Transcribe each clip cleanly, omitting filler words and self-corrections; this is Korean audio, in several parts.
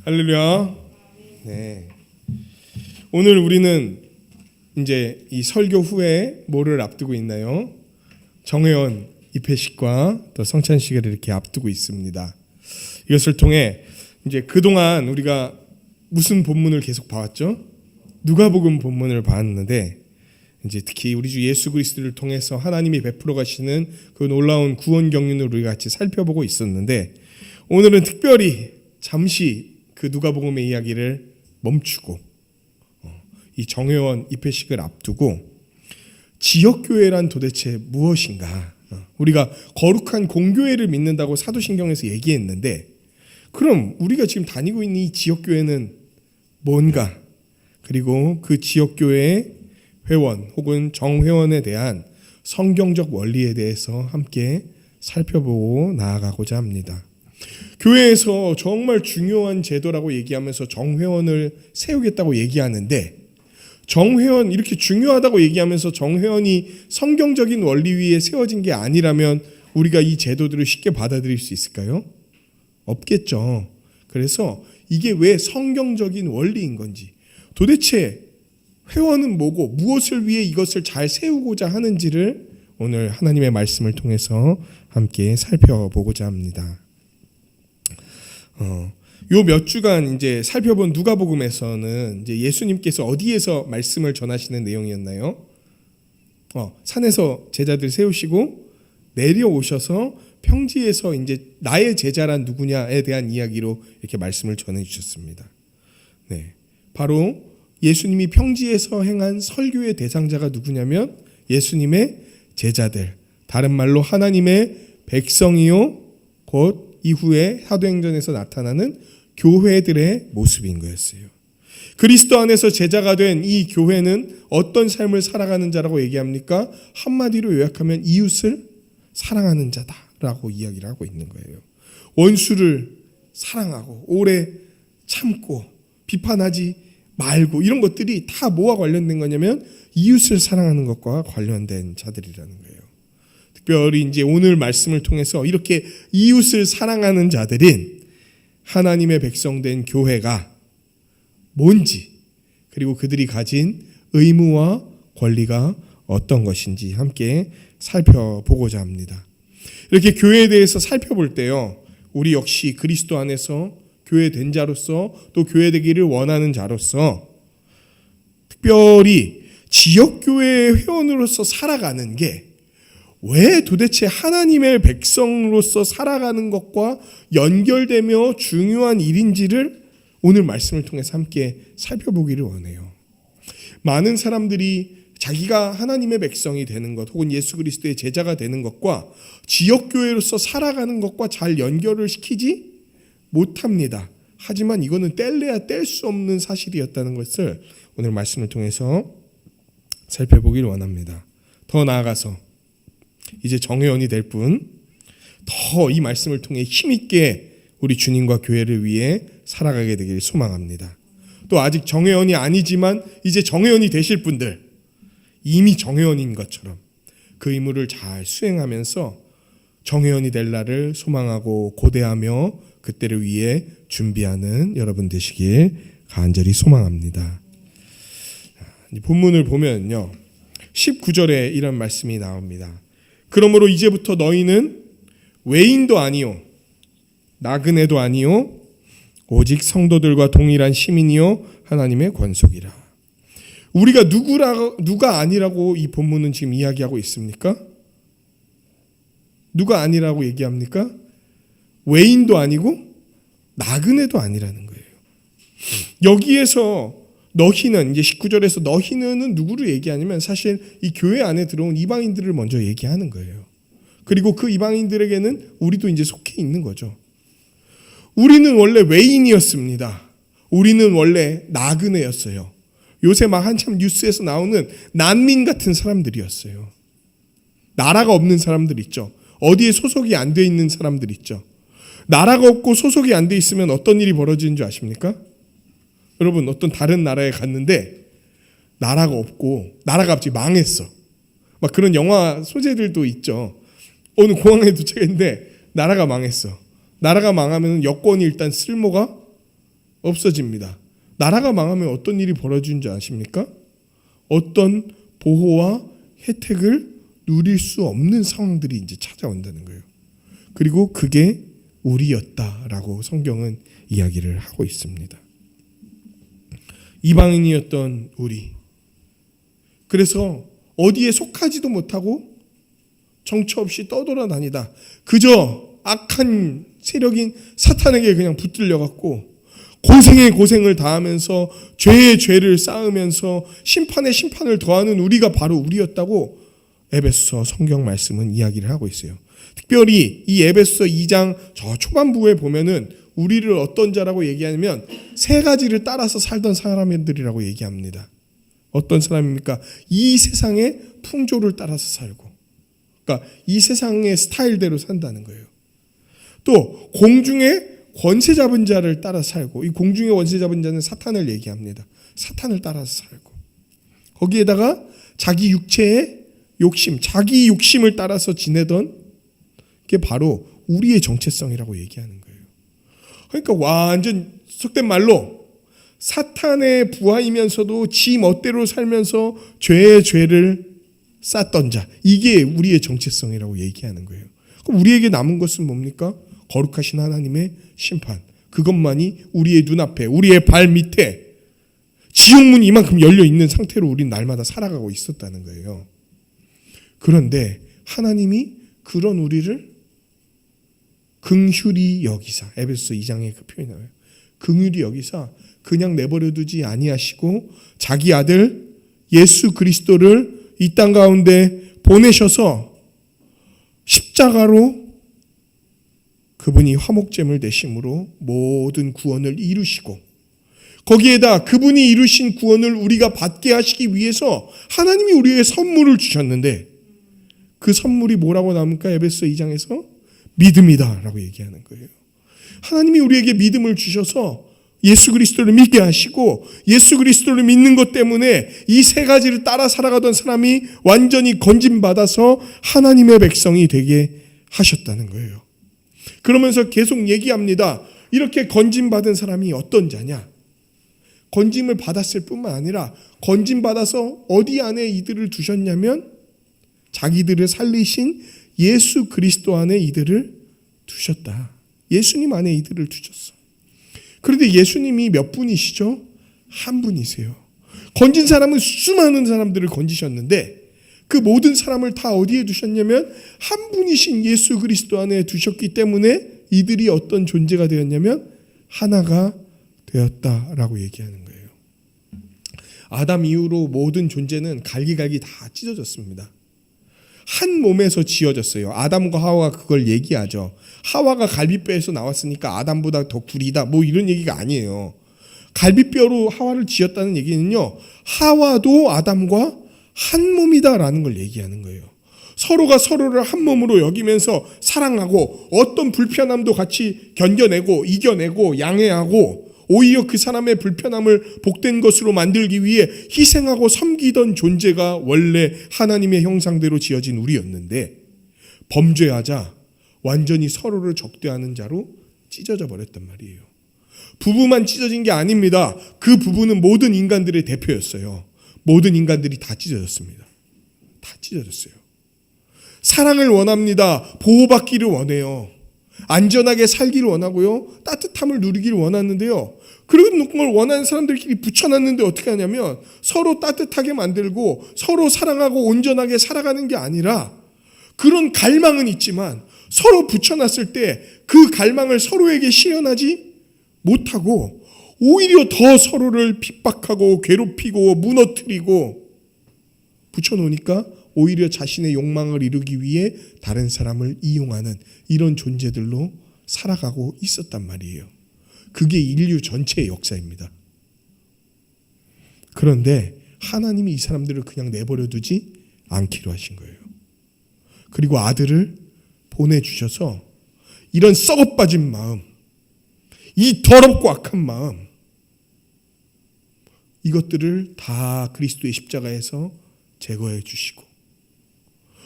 할렐루야. 네. 오늘 우리는 이제 이 설교 후에 뭐를 앞두고 있나요? 정회원 입회식과 또 성찬식을 이렇게 앞두고 있습니다. 이것을 통해 이제 그동안 우리가 무슨 본문을 계속 봐왔죠? 누가복음 본문을 봤는데 이제 특히 우리 주 예수 그리스도를 통해서 하나님이 베풀어 가시는 그 놀라운 구원 경륜을 우리가 같이 살펴보고 있었는데 오늘은 특별히 잠시 그 누가복음의 이야기를 멈추고 이 정회원 입회식을 앞두고 지역교회란 도대체 무엇인가? 우리가 거룩한 공교회를 믿는다고 사도신경에서 얘기했는데 그럼 우리가 지금 다니고 있는 이 지역교회는 뭔가? 그리고 그 지역교회의 회원 혹은 정회원에 대한 성경적 원리에 대해서 함께 살펴보고 나아가고자 합니다. 교회에서 정말 중요한 제도라고 얘기하면서 정회원을 세우겠다고 얘기하는데 정회원 이렇게 중요하다고 얘기하면서 정회원이 성경적인 원리 위에 세워진 게 아니라면 우리가 이 제도들을 쉽게 받아들일 수 있을까요? 없겠죠. 그래서 이게 왜 성경적인 원리인 건지 도대체 회원은 뭐고 무엇을 위해 이것을 잘 세우고자 하는지를 오늘 하나님의 말씀을 통해서 함께 살펴보고자 합니다. 요 몇 주간 이제 살펴본 누가복음에서는 이제 예수님께서 어디에서 말씀을 전하시는 내용이었나요? 산에서 제자들 세우시고 내려오셔서 평지에서 이제 나의 제자란 누구냐에 대한 이야기로 이렇게 말씀을 전해 주셨습니다. 네. 바로 예수님이 평지에서 행한 설교의 대상자가 누구냐면 예수님의 제자들, 다른 말로 하나님의 백성이요 곧 이후에 사도행전에서 나타나는 교회들의 모습인 거였어요. 그리스도 안에서 제자가 된 이 교회는 어떤 삶을 살아가는 자라고 얘기합니까? 한마디로 요약하면 이웃을 사랑하는 자다라고 이야기를 하고 있는 거예요. 원수를 사랑하고 오래 참고 비판하지 말고 이런 것들이 다 뭐와 관련된 거냐면 이웃을 사랑하는 것과 관련된 자들이라는 거예요. 특별히 이제 오늘 말씀을 통해서 이렇게 이웃을 사랑하는 자들인 하나님의 백성된 교회가 뭔지 그리고 그들이 가진 의무와 권리가 어떤 것인지 함께 살펴보고자 합니다. 이렇게 교회에 대해서 살펴볼 때요. 우리 역시 그리스도 안에서 교회된 자로서 또 교회되기를 원하는 자로서 특별히 지역교회의 회원으로서 살아가는 게 왜 도대체 하나님의 백성으로서 살아가는 것과 연결되며 중요한 일인지를 오늘 말씀을 통해서 함께 살펴보기를 원해요. 많은 사람들이 자기가 하나님의 백성이 되는 것 혹은 예수 그리스도의 제자가 되는 것과 지역교회로서 살아가는 것과 잘 연결을 시키지 못합니다. 하지만 이거는 뗄래야 뗄 수 없는 사실이었다는 것을 오늘 말씀을 통해서 살펴보기를 원합니다. 더 나아가서 이제 정회원이 될 분, 더 이 말씀을 통해 힘있게 우리 주님과 교회를 위해 살아가게 되길 소망합니다. 또 아직 정회원이 아니지만 이제 정회원이 되실 분들, 이미 정회원인 것처럼 그 의무를 잘 수행하면서 정회원이 될 날을 소망하고 고대하며 그때를 위해 준비하는 여러분 되시길 간절히 소망합니다. 본문을 보면요. 19절에 이런 말씀이 나옵니다. 그러므로 이제부터 너희는 외인도 아니요 나그네도 아니요 오직 성도들과 동일한 시민이요 하나님의 권속이라. 우리가 누가 아니라고 이 본문은 지금 이야기하고 있습니까? 누가 아니라고 얘기합니까? 외인도 아니고 나그네도 아니라는 거예요. 여기에서 너희는 이제 19절에서 너희는 누구를 얘기하냐면 사실 이 교회 안에 들어온 이방인들을 먼저 얘기하는 거예요. 그리고 그 이방인들에게는 우리도 이제 속해 있는 거죠. 우리는 원래 외인이었습니다. 우리는 원래 나그네였어요. 요새 막 한참 뉴스에서 나오는 난민 같은 사람들이었어요. 나라가 없는 사람들 있죠. 어디에 소속이 안 돼 있는 사람들 있죠. 나라가 없고 소속이 안 돼 있으면 어떤 일이 벌어지는 줄 아십니까? 여러분 어떤 다른 나라에 갔는데 나라가 없고 나라가 갑자기 망했어. 막 그런 영화 소재들도 있죠. 어느 공항에 도착했는데 나라가 망했어. 나라가 망하면 여권이 일단 쓸모가 없어집니다. 나라가 망하면 어떤 일이 벌어지는 줄 아십니까? 어떤 보호와 혜택을 누릴 수 없는 상황들이 이제 찾아온다는 거예요. 그리고 그게 우리였다라고 성경은 이야기를 하고 있습니다. 이방인이었던 우리. 그래서 어디에 속하지도 못하고 정처 없이 떠돌아다니다 그저 악한 세력인 사탄에게 그냥 붙들려 갖고 고생의 고생을 다하면서 죄의 죄를 쌓으면서 심판의 심판을 더하는 우리가 바로 우리였다고 에베소서 성경 말씀은 이야기를 하고 있어요. 특별히 이 에베소서 2장 저 초반부에 보면은 우리를 어떤 자라고 얘기하냐면 세 가지를 따라서 살던 사람들이라고 얘기합니다. 어떤 사람입니까? 이 세상의 풍조를 따라서 살고, 그러니까 이 세상의 스타일대로 산다는 거예요. 또 공중의 권세 잡은 자를 따라 살고, 이 공중의 권세 잡은 자는 사탄을 얘기합니다. 사탄을 따라서 살고, 거기에다가 자기 육체의 욕심, 자기 욕심을 따라서 지내던 게 바로 우리의 정체성이라고 얘기하는 거예요. 그러니까 완전 속된 말로 사탄의 부하이면서도 지 멋대로 살면서 죄의 죄를 쌓던 자, 이게 우리의 정체성이라고 얘기하는 거예요. 그럼 우리에게 남은 것은 뭡니까? 거룩하신 하나님의 심판. 그것만이 우리의 눈앞에, 우리의 발 밑에 지옥문이 이만큼 열려 있는 상태로 우리는 날마다 살아가고 있었다는 거예요. 그런데 하나님이 그런 우리를 긍휼히 여기사, 에베소서 2장에 그 표현이 나와요. 긍휼히 여기사 그냥 내버려 두지 아니하시고 자기 아들 예수 그리스도를 이 땅 가운데 보내셔서 십자가로 그분이 화목제물 되심으로 모든 구원을 이루시고, 거기에다 그분이 이루신 구원을 우리가 받게 하시기 위해서 하나님이 우리에게 선물을 주셨는데, 그 선물이 뭐라고 나옵니까? 에베소 2장에서 믿음이다 라고 얘기하는 거예요. 하나님이 우리에게 믿음을 주셔서 예수 그리스도를 믿게 하시고, 예수 그리스도를 믿는 것 때문에 이 세 가지를 따라 살아가던 사람이 완전히 건짐받아서 하나님의 백성이 되게 하셨다는 거예요. 그러면서 계속 얘기합니다. 이렇게 건짐받은 사람이 어떤 자냐? 건짐을 받았을 뿐만 아니라 건짐받아서 어디 안에 이들을 두셨냐면 자기들을 살리신 예수 그리스도 안에 이들을 두셨다. 예수님 안에 이들을 두셨어. 그런데 예수님이 몇 분이시죠? 한 분이세요. 건진 사람은 수많은 사람들을 건지셨는데 그 모든 사람을 다 어디에 두셨냐면 한 분이신 예수 그리스도 안에 두셨기 때문에 이들이 어떤 존재가 되었냐면 하나가 되었다라고 얘기하는 거예요. 아담 이후로 모든 존재는 갈기갈기 다 찢어졌습니다. 한 몸에서 지어졌어요. 아담과 하와가 그걸 얘기하죠. 하와가 갈비뼈에서 나왔으니까 아담보다 더 구리다, 뭐 이런 얘기가 아니에요. 갈비뼈로 하와를 지었다는 얘기는요, 하와도 아담과 한 몸이다라는 걸 얘기하는 거예요. 서로가 서로를 한 몸으로 여기면서 사랑하고 어떤 불편함도 같이 견뎌내고 이겨내고 양해하고 오히려 그 사람의 불편함을 복된 것으로 만들기 위해 희생하고 섬기던 존재가 원래 하나님의 형상대로 지어진 우리였는데, 범죄하자 완전히 서로를 적대하는 자로 찢어져 버렸단 말이에요. 부부만 찢어진 게 아닙니다. 그 부부는 모든 인간들의 대표였어요. 모든 인간들이 다 찢어졌습니다. 다 찢어졌어요. 사랑을 원합니다. 보호받기를 원해요. 안전하게 살기를 원하고요. 따뜻함을 누리기를 원하는데요. 그런 걸 원하는 사람들끼리 붙여놨는데 어떻게 하냐면 서로 따뜻하게 만들고 서로 사랑하고 온전하게 살아가는 게 아니라, 그런 갈망은 있지만 서로 붙여놨을 때 그 갈망을 서로에게 실현하지 못하고 오히려 더 서로를 핍박하고 괴롭히고 무너뜨리고 붙여놓으니까 오히려 자신의 욕망을 이루기 위해 다른 사람을 이용하는 이런 존재들로 살아가고 있었단 말이에요. 그게 인류 전체의 역사입니다. 그런데 하나님이 이 사람들을 그냥 내버려 두지 않기로 하신 거예요. 그리고 아들을 보내주셔서 이런 썩어빠진 마음, 이 더럽고 악한 마음, 이것들을 다 그리스도의 십자가에서 제거해 주시고,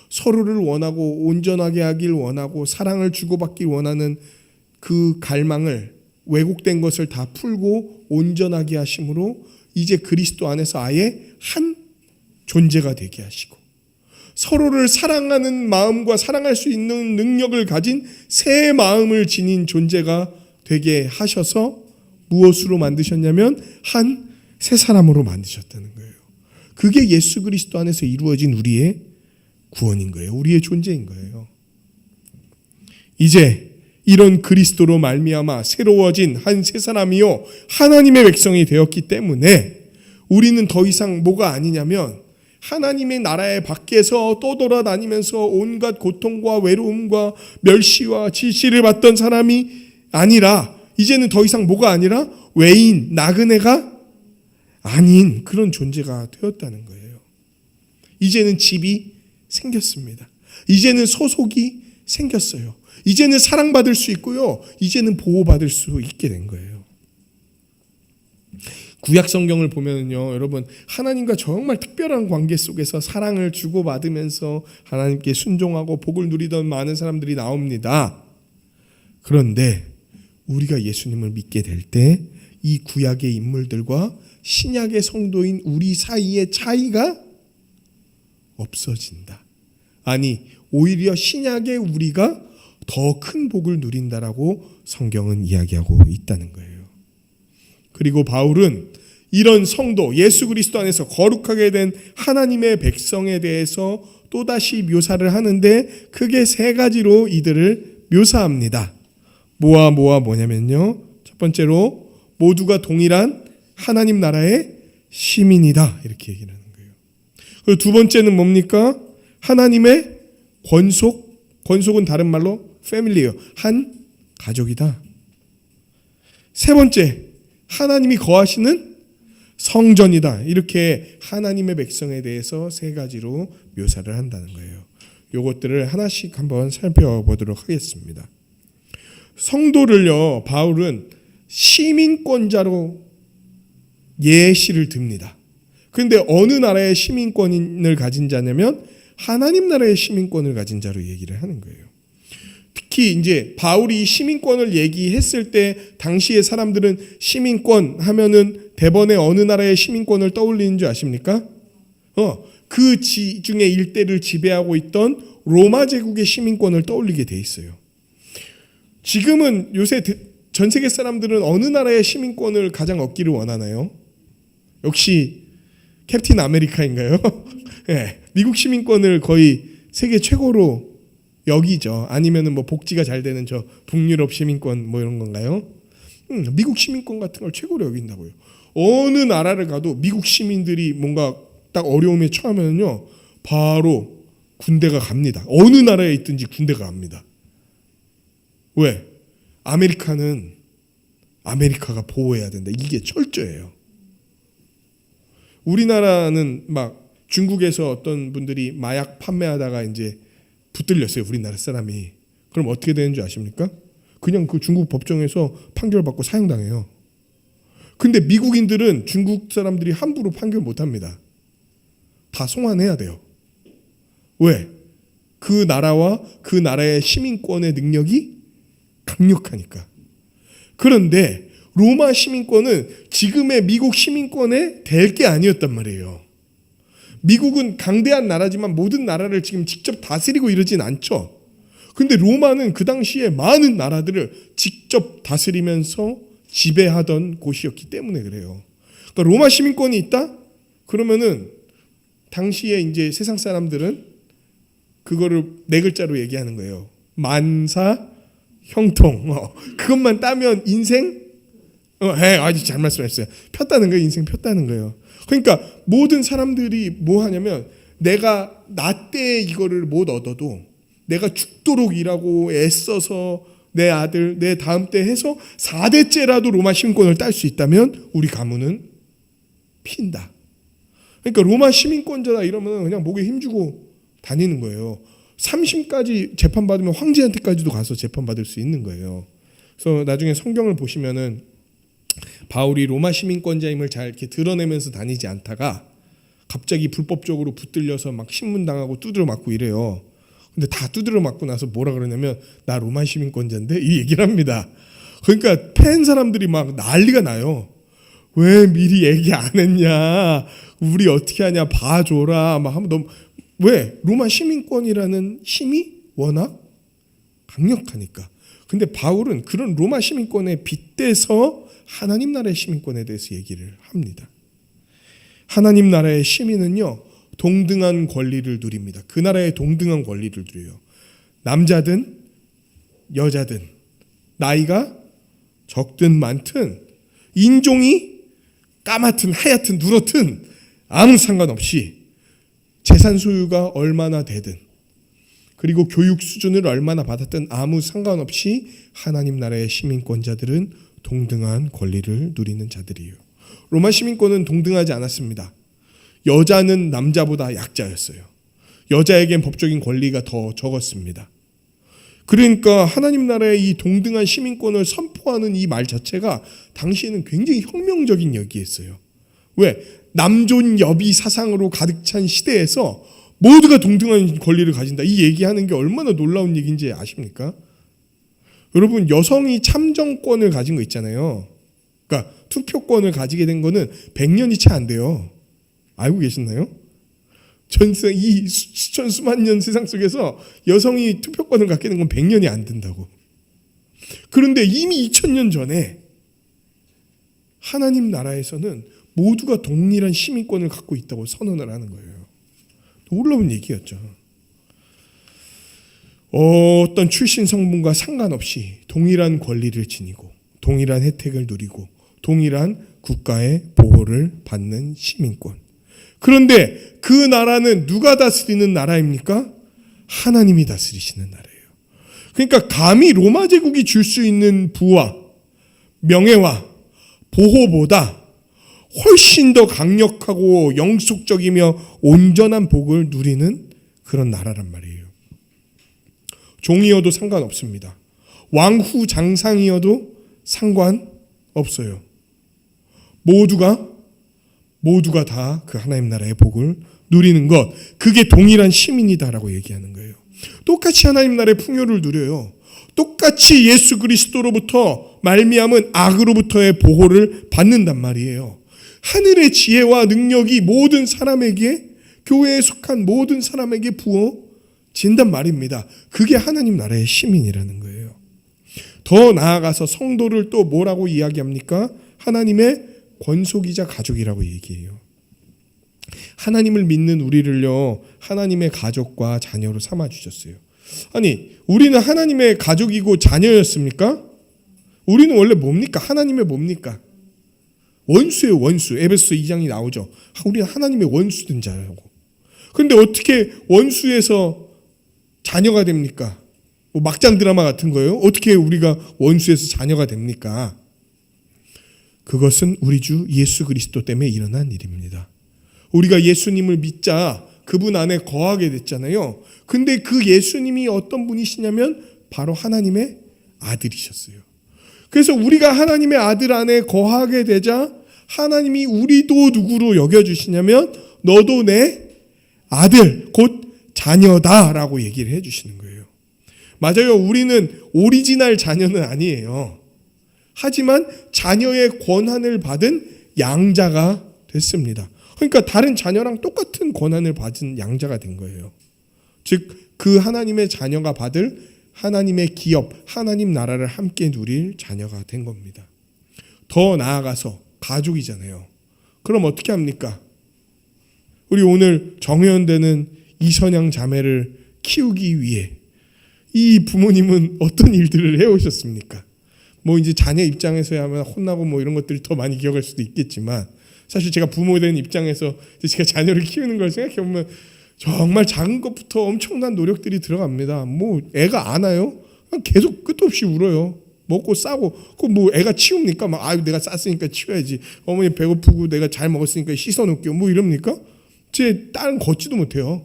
서로를 원하고 온전하게 하길 원하고 사랑을 주고받길 원하는 그 갈망을 왜곡된 것을 다 풀고 온전하게 하심으로 이제 그리스도 안에서 아예 한 존재가 되게 하시고 서로를 사랑하는 마음과 사랑할 수 있는 능력을 가진 새 마음을 지닌 존재가 되게 하셔서 무엇으로 만드셨냐면 한 새 사람으로 만드셨다는 거예요. 그게 예수 그리스도 안에서 이루어진 우리의 구원인 거예요. 우리의 존재인 거예요. 이제 이런 그리스도로 말미암아 새로워진 한 새 사람이요 하나님의 백성이 되었기 때문에 우리는 더 이상 뭐가 아니냐면 하나님의 나라의 밖에서 떠돌아다니면서 온갖 고통과 외로움과 멸시와 질시를 받던 사람이 아니라 이제는 더 이상 뭐가 아니라 외인, 나그네가 아닌 그런 존재가 되었다는 거예요. 이제는 집이 생겼습니다. 이제는 소속이 생겼어요. 이제는 사랑받을 수 있고요. 이제는 보호받을 수 있게 된 거예요. 구약 성경을 보면요, 여러분 하나님과 정말 특별한 관계 속에서 사랑을 주고받으면서 하나님께 순종하고 복을 누리던 많은 사람들이 나옵니다. 그런데 우리가 예수님을 믿게 될 때 이 구약의 인물들과 신약의 성도인 우리 사이의 차이가 없어진다. 아니 오히려 신약의 우리가 더 큰 복을 누린다라고 성경은 이야기하고 있다는 거예요. 그리고 바울은 이런 성도 예수 그리스도 안에서 거룩하게 된 하나님의 백성에 대해서 또다시 묘사를 하는데 크게 세 가지로 이들을 묘사합니다. 뭐냐면요. 첫 번째로 모두가 동일한 하나님 나라의 시민이다 이렇게 얘기를 하는 거예요. 그리고 두 번째는 뭡니까? 하나님의 권속은 다른 말로 패밀리예요. 한 가족이다. 세 번째 하나님이 거하시는 성전이다. 이렇게 하나님의 백성에 대해서 세 가지로 묘사를 한다는 거예요. 이것들을 하나씩 한번 살펴보도록 하겠습니다. 성도를요, 바울은 시민권자로 예시를 듭니다. 그런데 어느 나라의 시민권을 가진 자냐면 하나님 나라의 시민권을 가진 자로 얘기를 하는 거예요. 특히 이제 바울이 시민권을 얘기했을 때 당시의 사람들은 시민권 하면은 대번에 어느 나라의 시민권을 떠올리는 줄 아십니까? 그 지중해 일대를 지배하고 있던 로마 제국의 시민권을 떠올리게 돼 있어요. 지금은 요새 전 세계 사람들은 어느 나라의 시민권을 가장 얻기를 원하나요? 역시 캡틴 아메리카인가요? 네, 미국 시민권을 거의 세계 최고로 여기죠. 아니면은 뭐 복지가 잘 되는 저 북유럽 시민권 뭐 이런 건가요? 미국 시민권 같은 걸 최고로 여긴다고요. 어느 나라를 가도 미국 시민들이 뭔가 딱 어려움에 처하면요 바로 군대가 갑니다. 어느 나라에 있든지 군대가 갑니다. 왜? 아메리카는 아메리카가 보호해야 된다. 이게 철저해요. 우리나라는 막 중국에서 어떤 분들이 마약 판매하다가 이제 붙들렸어요. 우리나라 사람이. 그럼 어떻게 되는 줄 아십니까? 그냥 그 중국 법정에서 판결받고 사형당해요. 근데 미국인들은 중국 사람들이 함부로 판결 못합니다. 다 송환해야 돼요. 왜? 그 나라와 그 나라의 시민권의 능력이 강력하니까. 그런데 로마 시민권은 지금의 미국 시민권에 될 게 아니었단 말이에요. 미국은 강대한 나라지만 모든 나라를 지금 직접 다스리고 이러진 않죠. 근데 로마는 그 당시에 많은 나라들을 직접 다스리면서 지배하던 곳이었기 때문에 그래요. 그러니까 로마 시민권이 있다? 그러면은 당시에 이제 세상 사람들은 그거를 네 글자로 얘기하는 거예요. 만사 형통. 그것만 따면 인생 아주 잘 말씀하셨어요. 폈다는 거예요. 인생 폈다는 거예요. 그러니까 모든 사람들이 뭐 하냐면 내가 나 때 이거를 못 얻어도 내가 죽도록 일하고 애써서 내 아들, 내 다음 때 해서 4대째라도 로마 시민권을 딸 수 있다면 우리 가문은 핀다. 그러니까 로마 시민권자다 이러면 그냥 목에 힘주고 다니는 거예요. 3심까지 재판받으면 황제한테까지도 가서 재판받을 수 있는 거예요. 그래서 나중에 성경을 보시면은 바울이 로마 시민권자임을 잘 이렇게 드러내면서 다니지 않다가 갑자기 불법적으로 붙들려서 막 신문당하고 두드려 맞고 이래요. 근데 다 두드려 맞고 나서 뭐라 그러냐면 나 로마 시민권자인데 이 얘기를 합니다. 그러니까 팬 사람들이 막 난리가 나요. 왜 미리 얘기 안 했냐? 우리 어떻게 하냐? 봐줘라. 막 하면 너무 왜? 로마 시민권이라는 힘이 워낙 강력하니까. 근데 바울은 그런 로마 시민권에 빗대서 하나님 나라의 시민권에 대해서 얘기를 합니다. 하나님 나라의 시민은요, 동등한 권리를 누립니다. 그 나라의 동등한 권리를 누려요. 남자든 여자든 나이가 적든 많든 인종이 까맣든 하얗든 누렇든 아무 상관없이 재산 소유가 얼마나 되든 그리고 교육 수준을 얼마나 받았든 아무 상관없이 하나님 나라의 시민권자들은 동등한 권리를 누리는 자들이에요. 로마 시민권은 동등하지 않았습니다. 여자는 남자보다 약자였어요. 여자에겐 법적인 권리가 더 적었습니다. 그러니까 하나님 나라의 이 동등한 시민권을 선포하는 이 말 자체가 당시에는 굉장히 혁명적인 얘기였어요. 왜? 남존여비 사상으로 가득 찬 시대에서 모두가 동등한 권리를 가진다. 이 얘기하는 게 얼마나 놀라운 얘기인지 아십니까? 여러분, 여성이 참정권을 가진 거 있잖아요. 그러니까 투표권을 가지게 된 거는 100년이 채 안 돼요. 알고 계셨나요? 전세 이 수천 수만 년 세상 속에서 여성이 투표권을 갖게 된 건 100년이 안 된다고. 그런데 이미 2000년 전에 하나님 나라에서는 모두가 동일한 시민권을 갖고 있다고 선언을 하는 거예요. 놀라운 얘기였죠. 어떤 출신 성분과 상관없이 동일한 권리를 지니고 동일한 혜택을 누리고 동일한 국가의 보호를 받는 시민권. 그런데 그 나라는 누가 다스리는 나라입니까? 하나님이 다스리시는 나라예요. 그러니까 감히 로마 제국이 줄 수 있는 부와 명예와 보호보다 훨씬 더 강력하고 영속적이며 온전한 복을 누리는 그런 나라란 말이에요. 종이어도 상관없습니다. 왕후 장상이어도 상관없어요. 모두가 다 그 하나님 나라의 복을 누리는 것, 그게 동일한 시민이다라고 얘기하는 거예요. 똑같이 하나님 나라의 풍요를 누려요. 똑같이 예수 그리스도로부터 말미암은 악으로부터의 보호를 받는단 말이에요. 하늘의 지혜와 능력이 모든 사람에게, 교회에 속한 모든 사람에게 부어진단 말입니다. 그게 하나님 나라의 시민이라는 거예요. 더 나아가서 성도를 또 뭐라고 이야기합니까? 하나님의 권속이자 가족이라고 얘기해요. 하나님을 믿는 우리를요, 하나님의 가족과 자녀로 삼아주셨어요. 아니, 우리는 하나님의 가족이고 자녀였습니까? 우리는 원래 뭡니까? 하나님의 뭡니까? 원수예요, 원수. 에베소 2장이 나오죠. 우리는 하나님의 원수된 자라고. 그런데 어떻게 원수에서 자녀가 됩니까? 뭐 막장 드라마 같은 거예요? 어떻게 우리가 원수에서 자녀가 됩니까? 그것은 우리 주 예수 그리스도 때문에 일어난 일입니다. 우리가 예수님을 믿자 그분 안에 거하게 됐잖아요. 근데 그 예수님이 어떤 분이시냐면 바로 하나님의 아들이셨어요. 그래서 우리가 하나님의 아들 안에 거하게 되자 하나님이 우리도 누구로 여겨주시냐면 너도 내 아들 곧 자녀다라고 얘기를 해주시는 거예요. 맞아요. 우리는 오리지널 자녀는 아니에요. 하지만 자녀의 권한을 받은 양자가 됐습니다. 그러니까 다른 자녀랑 똑같은 권한을 받은 양자가 된 거예요. 즉 그 하나님의 자녀가 받을 하나님의 기업, 하나님 나라를 함께 누릴 자녀가 된 겁니다. 더 나아가서 가족이잖아요. 그럼 어떻게 합니까? 우리 오늘 정회원되는 이선양 자매를 키우기 위해 이 부모님은 어떤 일들을 해오셨습니까? 뭐 이제 자녀 입장에서야 혼나고 뭐 이런 것들이 더 많이 기억할 수도 있겠지만 사실 제가 부모 된 입장에서 제가 자녀를 키우는 걸 생각해 보면 정말 작은 것부터 엄청난 노력들이 들어갑니다. 뭐 애가 안아요? 계속 끝도 없이 울어요. 먹고 싸고 그 뭐 애가 치웁니까? 막 아유 내가 쌌으니까 치워야지. 어머니 배고프고 내가 잘 먹었으니까 씻어 놓을게요. 뭐 이럽니까? 제 딸은 걷지도 못해요.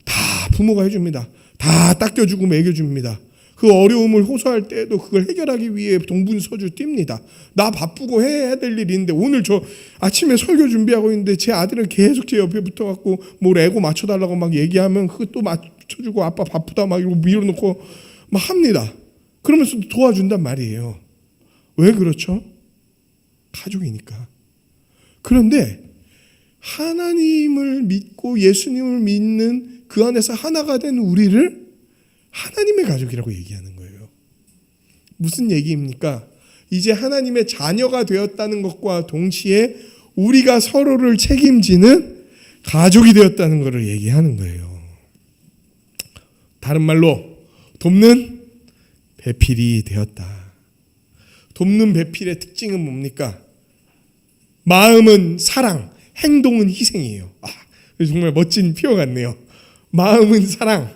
다 부모가 해줍니다. 다 닦여주고 먹여줍니다. 그 어려움을 호소할 때에도 그걸 해결하기 위해 동분서주 뜁니다. 나 바쁘고 해야 될 일이 있는데 오늘 저 아침에 설교 준비하고 있는데 제 아들은 계속 제 옆에 붙어갖고 뭐 레고 맞춰달라고 막 얘기하면 그것도 맞춰주고 아빠 바쁘다 막 이러고 밀어놓고 막 합니다. 그러면서 도와준단 말이에요. 왜 그렇죠? 가족이니까. 그런데 하나님을 믿고 예수님을 믿는 그 안에서 하나가 된 우리를 하나님의 가족이라고 얘기하는 거예요. 무슨 얘기입니까? 이제 하나님의 자녀가 되었다는 것과 동시에 우리가 서로를 책임지는 가족이 되었다는 것을 얘기하는 거예요. 다른 말로 돕는 배필이 되었다. 돕는 배필의 특징은 뭡니까? 마음은 사랑, 행동은 희생이에요. 정말 멋진 표현 같네요. 마음은 사랑,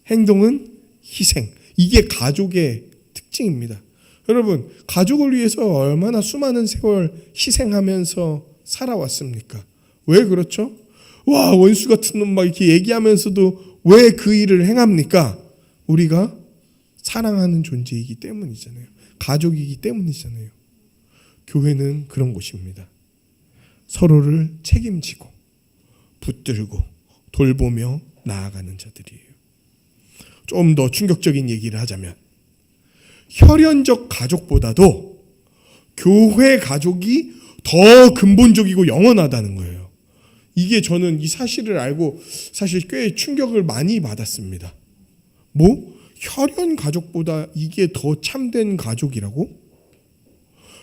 행동은 희생. 이게 가족의 특징입니다. 여러분, 가족을 위해서 얼마나 수많은 세월 희생하면서 살아왔습니까? 왜 그렇죠? 와, 원수 같은 놈 막 이렇게 얘기하면서도 왜 그 일을 행합니까? 우리가 사랑하는 존재이기 때문이잖아요. 가족이기 때문이잖아요. 교회는 그런 곳입니다. 서로를 책임지고 붙들고 돌보며 나아가는 자들이에요. 좀 더 충격적인 얘기를 하자면 혈연적 가족보다도 교회 가족이 더 근본적이고 영원하다는 거예요. 이게 저는 이 사실을 알고 사실 꽤 충격을 많이 받았습니다. 혈연 가족보다 이게 더 참된 가족이라고?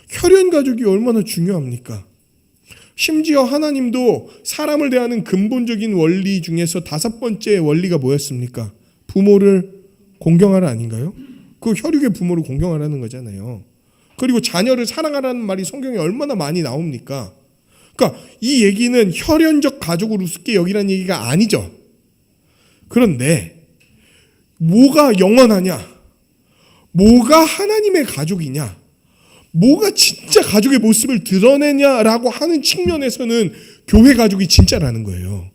혈연 가족이 얼마나 중요합니까? 심지어 하나님도 사람을 대하는 근본적인 원리 중에서 5번째 원리가 뭐였습니까? 부모를 공경하라 아닌가요? 그 혈육의 부모를 공경하라는 거잖아요. 그리고 자녀를 사랑하라는 말이 성경에 얼마나 많이 나옵니까? 그러니까 이 얘기는 혈연적 가족을 우습게 여기라는 얘기가 아니죠. 그런데 뭐가 영원하냐? 뭐가 하나님의 가족이냐? 뭐가 진짜 가족의 모습을 드러내냐라고 하는 측면에서는 교회 가족이 진짜라는 거예요.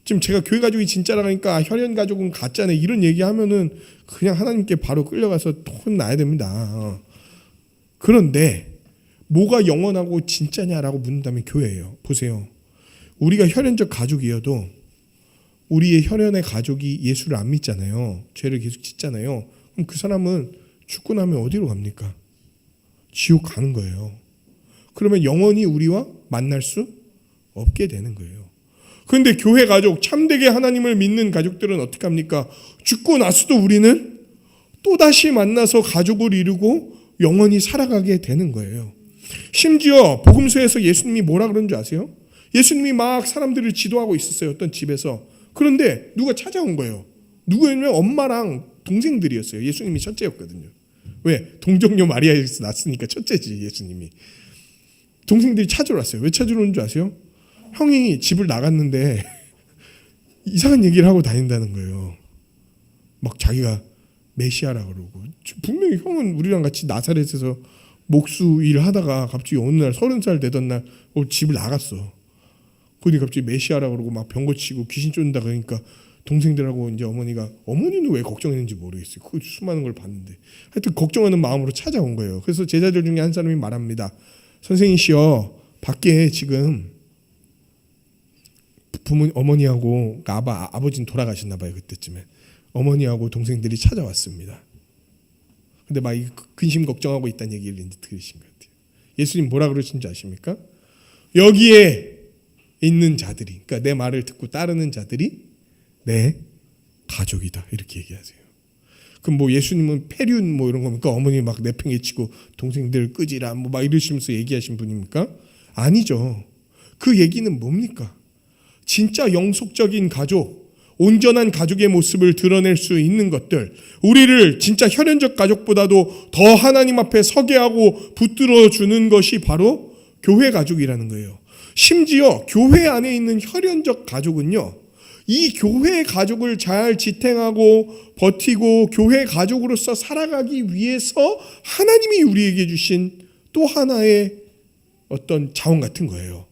지금 제가 교회 가족이 진짜라니까 혈연 가족은 가짜네 이런 얘기하면은 그냥 하나님께 바로 끌려가서 혼나야 됩니다. 그런데 뭐가 영원하고 진짜냐라고 묻는다면 교회예요. 보세요. 우리가 혈연적 가족이어도 우리의 혈연의 가족이 예수를 안 믿잖아요. 죄를 계속 짓잖아요. 그럼 그 사람은 죽고 나면 어디로 갑니까? 지옥 가는 거예요. 그러면 영원히 우리와 만날 수 없게 되는 거예요. 그런데 교회 가족, 참되게 하나님을 믿는 가족들은 어떻게 합니까? 죽고 나서도 우리는 또다시 만나서 가족을 이루고 영원히 살아가게 되는 거예요. 심지어 복음서에서 예수님이 뭐라 그런 줄 아세요? 예수님이 막 사람들을 지도하고 있었어요. 어떤 집에서. 그런데 누가 찾아온 거예요. 누구였냐면 엄마랑 동생들이었어요. 예수님이 첫째였거든요. 왜? 동정녀 마리아에서 낳았으니까 첫째지 예수님이. 동생들이 찾으러 왔어요. 왜 찾으러 온 줄 아세요? 형이 집을 나갔는데 이상한 얘기를 하고 다닌다는 거예요. 막 자기가 메시아라고 그러고. 분명히 형은 우리랑 같이 나사렛에서 목수 일을 하다가 갑자기 어느 날 30살 되던 날 집을 나갔어. 그러니 갑자기 메시아라고 그러고 막 병 고치고 귀신 쫓는다 그러니까 동생들하고 이제 어머니는 왜 걱정했는지 모르겠어요. 그 수많은 걸 봤는데 하여튼 걱정하는 마음으로 찾아온 거예요. 그래서 제자들 중에 한 사람이 말합니다. 선생님이시여, 밖에 지금 어머니하고 아버지는 돌아가셨나 봐요. 그때쯤에 어머니하고 동생들이 찾아왔습니다. 근데 막 근심 걱정하고 있다는 얘기를 이제 들으신 것 같아요. 예수님 뭐라 그러신 줄 아십니까? 여기에 있는 자들이, 그러니까 내 말을 듣고 따르는 자들이 내 가족이다 이렇게 얘기하세요. 그럼 예수님은 폐륜 이런 겁니까? 어머니 막 내팽개치고 동생들 끄지라 막 이러시면서 얘기하신 분입니까? 아니죠. 그 얘기는 뭡니까? 진짜 영속적인 가족, 온전한 가족의 모습을 드러낼 수 있는 것들, 우리를 진짜 혈연적 가족보다도 더 하나님 앞에 서게 하고 붙들어 주는 것이 바로 교회 가족이라는 거예요. 심지어 교회 안에 있는 혈연적 가족은요, 이 교회 가족을 잘 지탱하고 버티고 교회 가족으로서 살아가기 위해서 하나님이 우리에게 주신 또 하나의 어떤 자원 같은 거예요.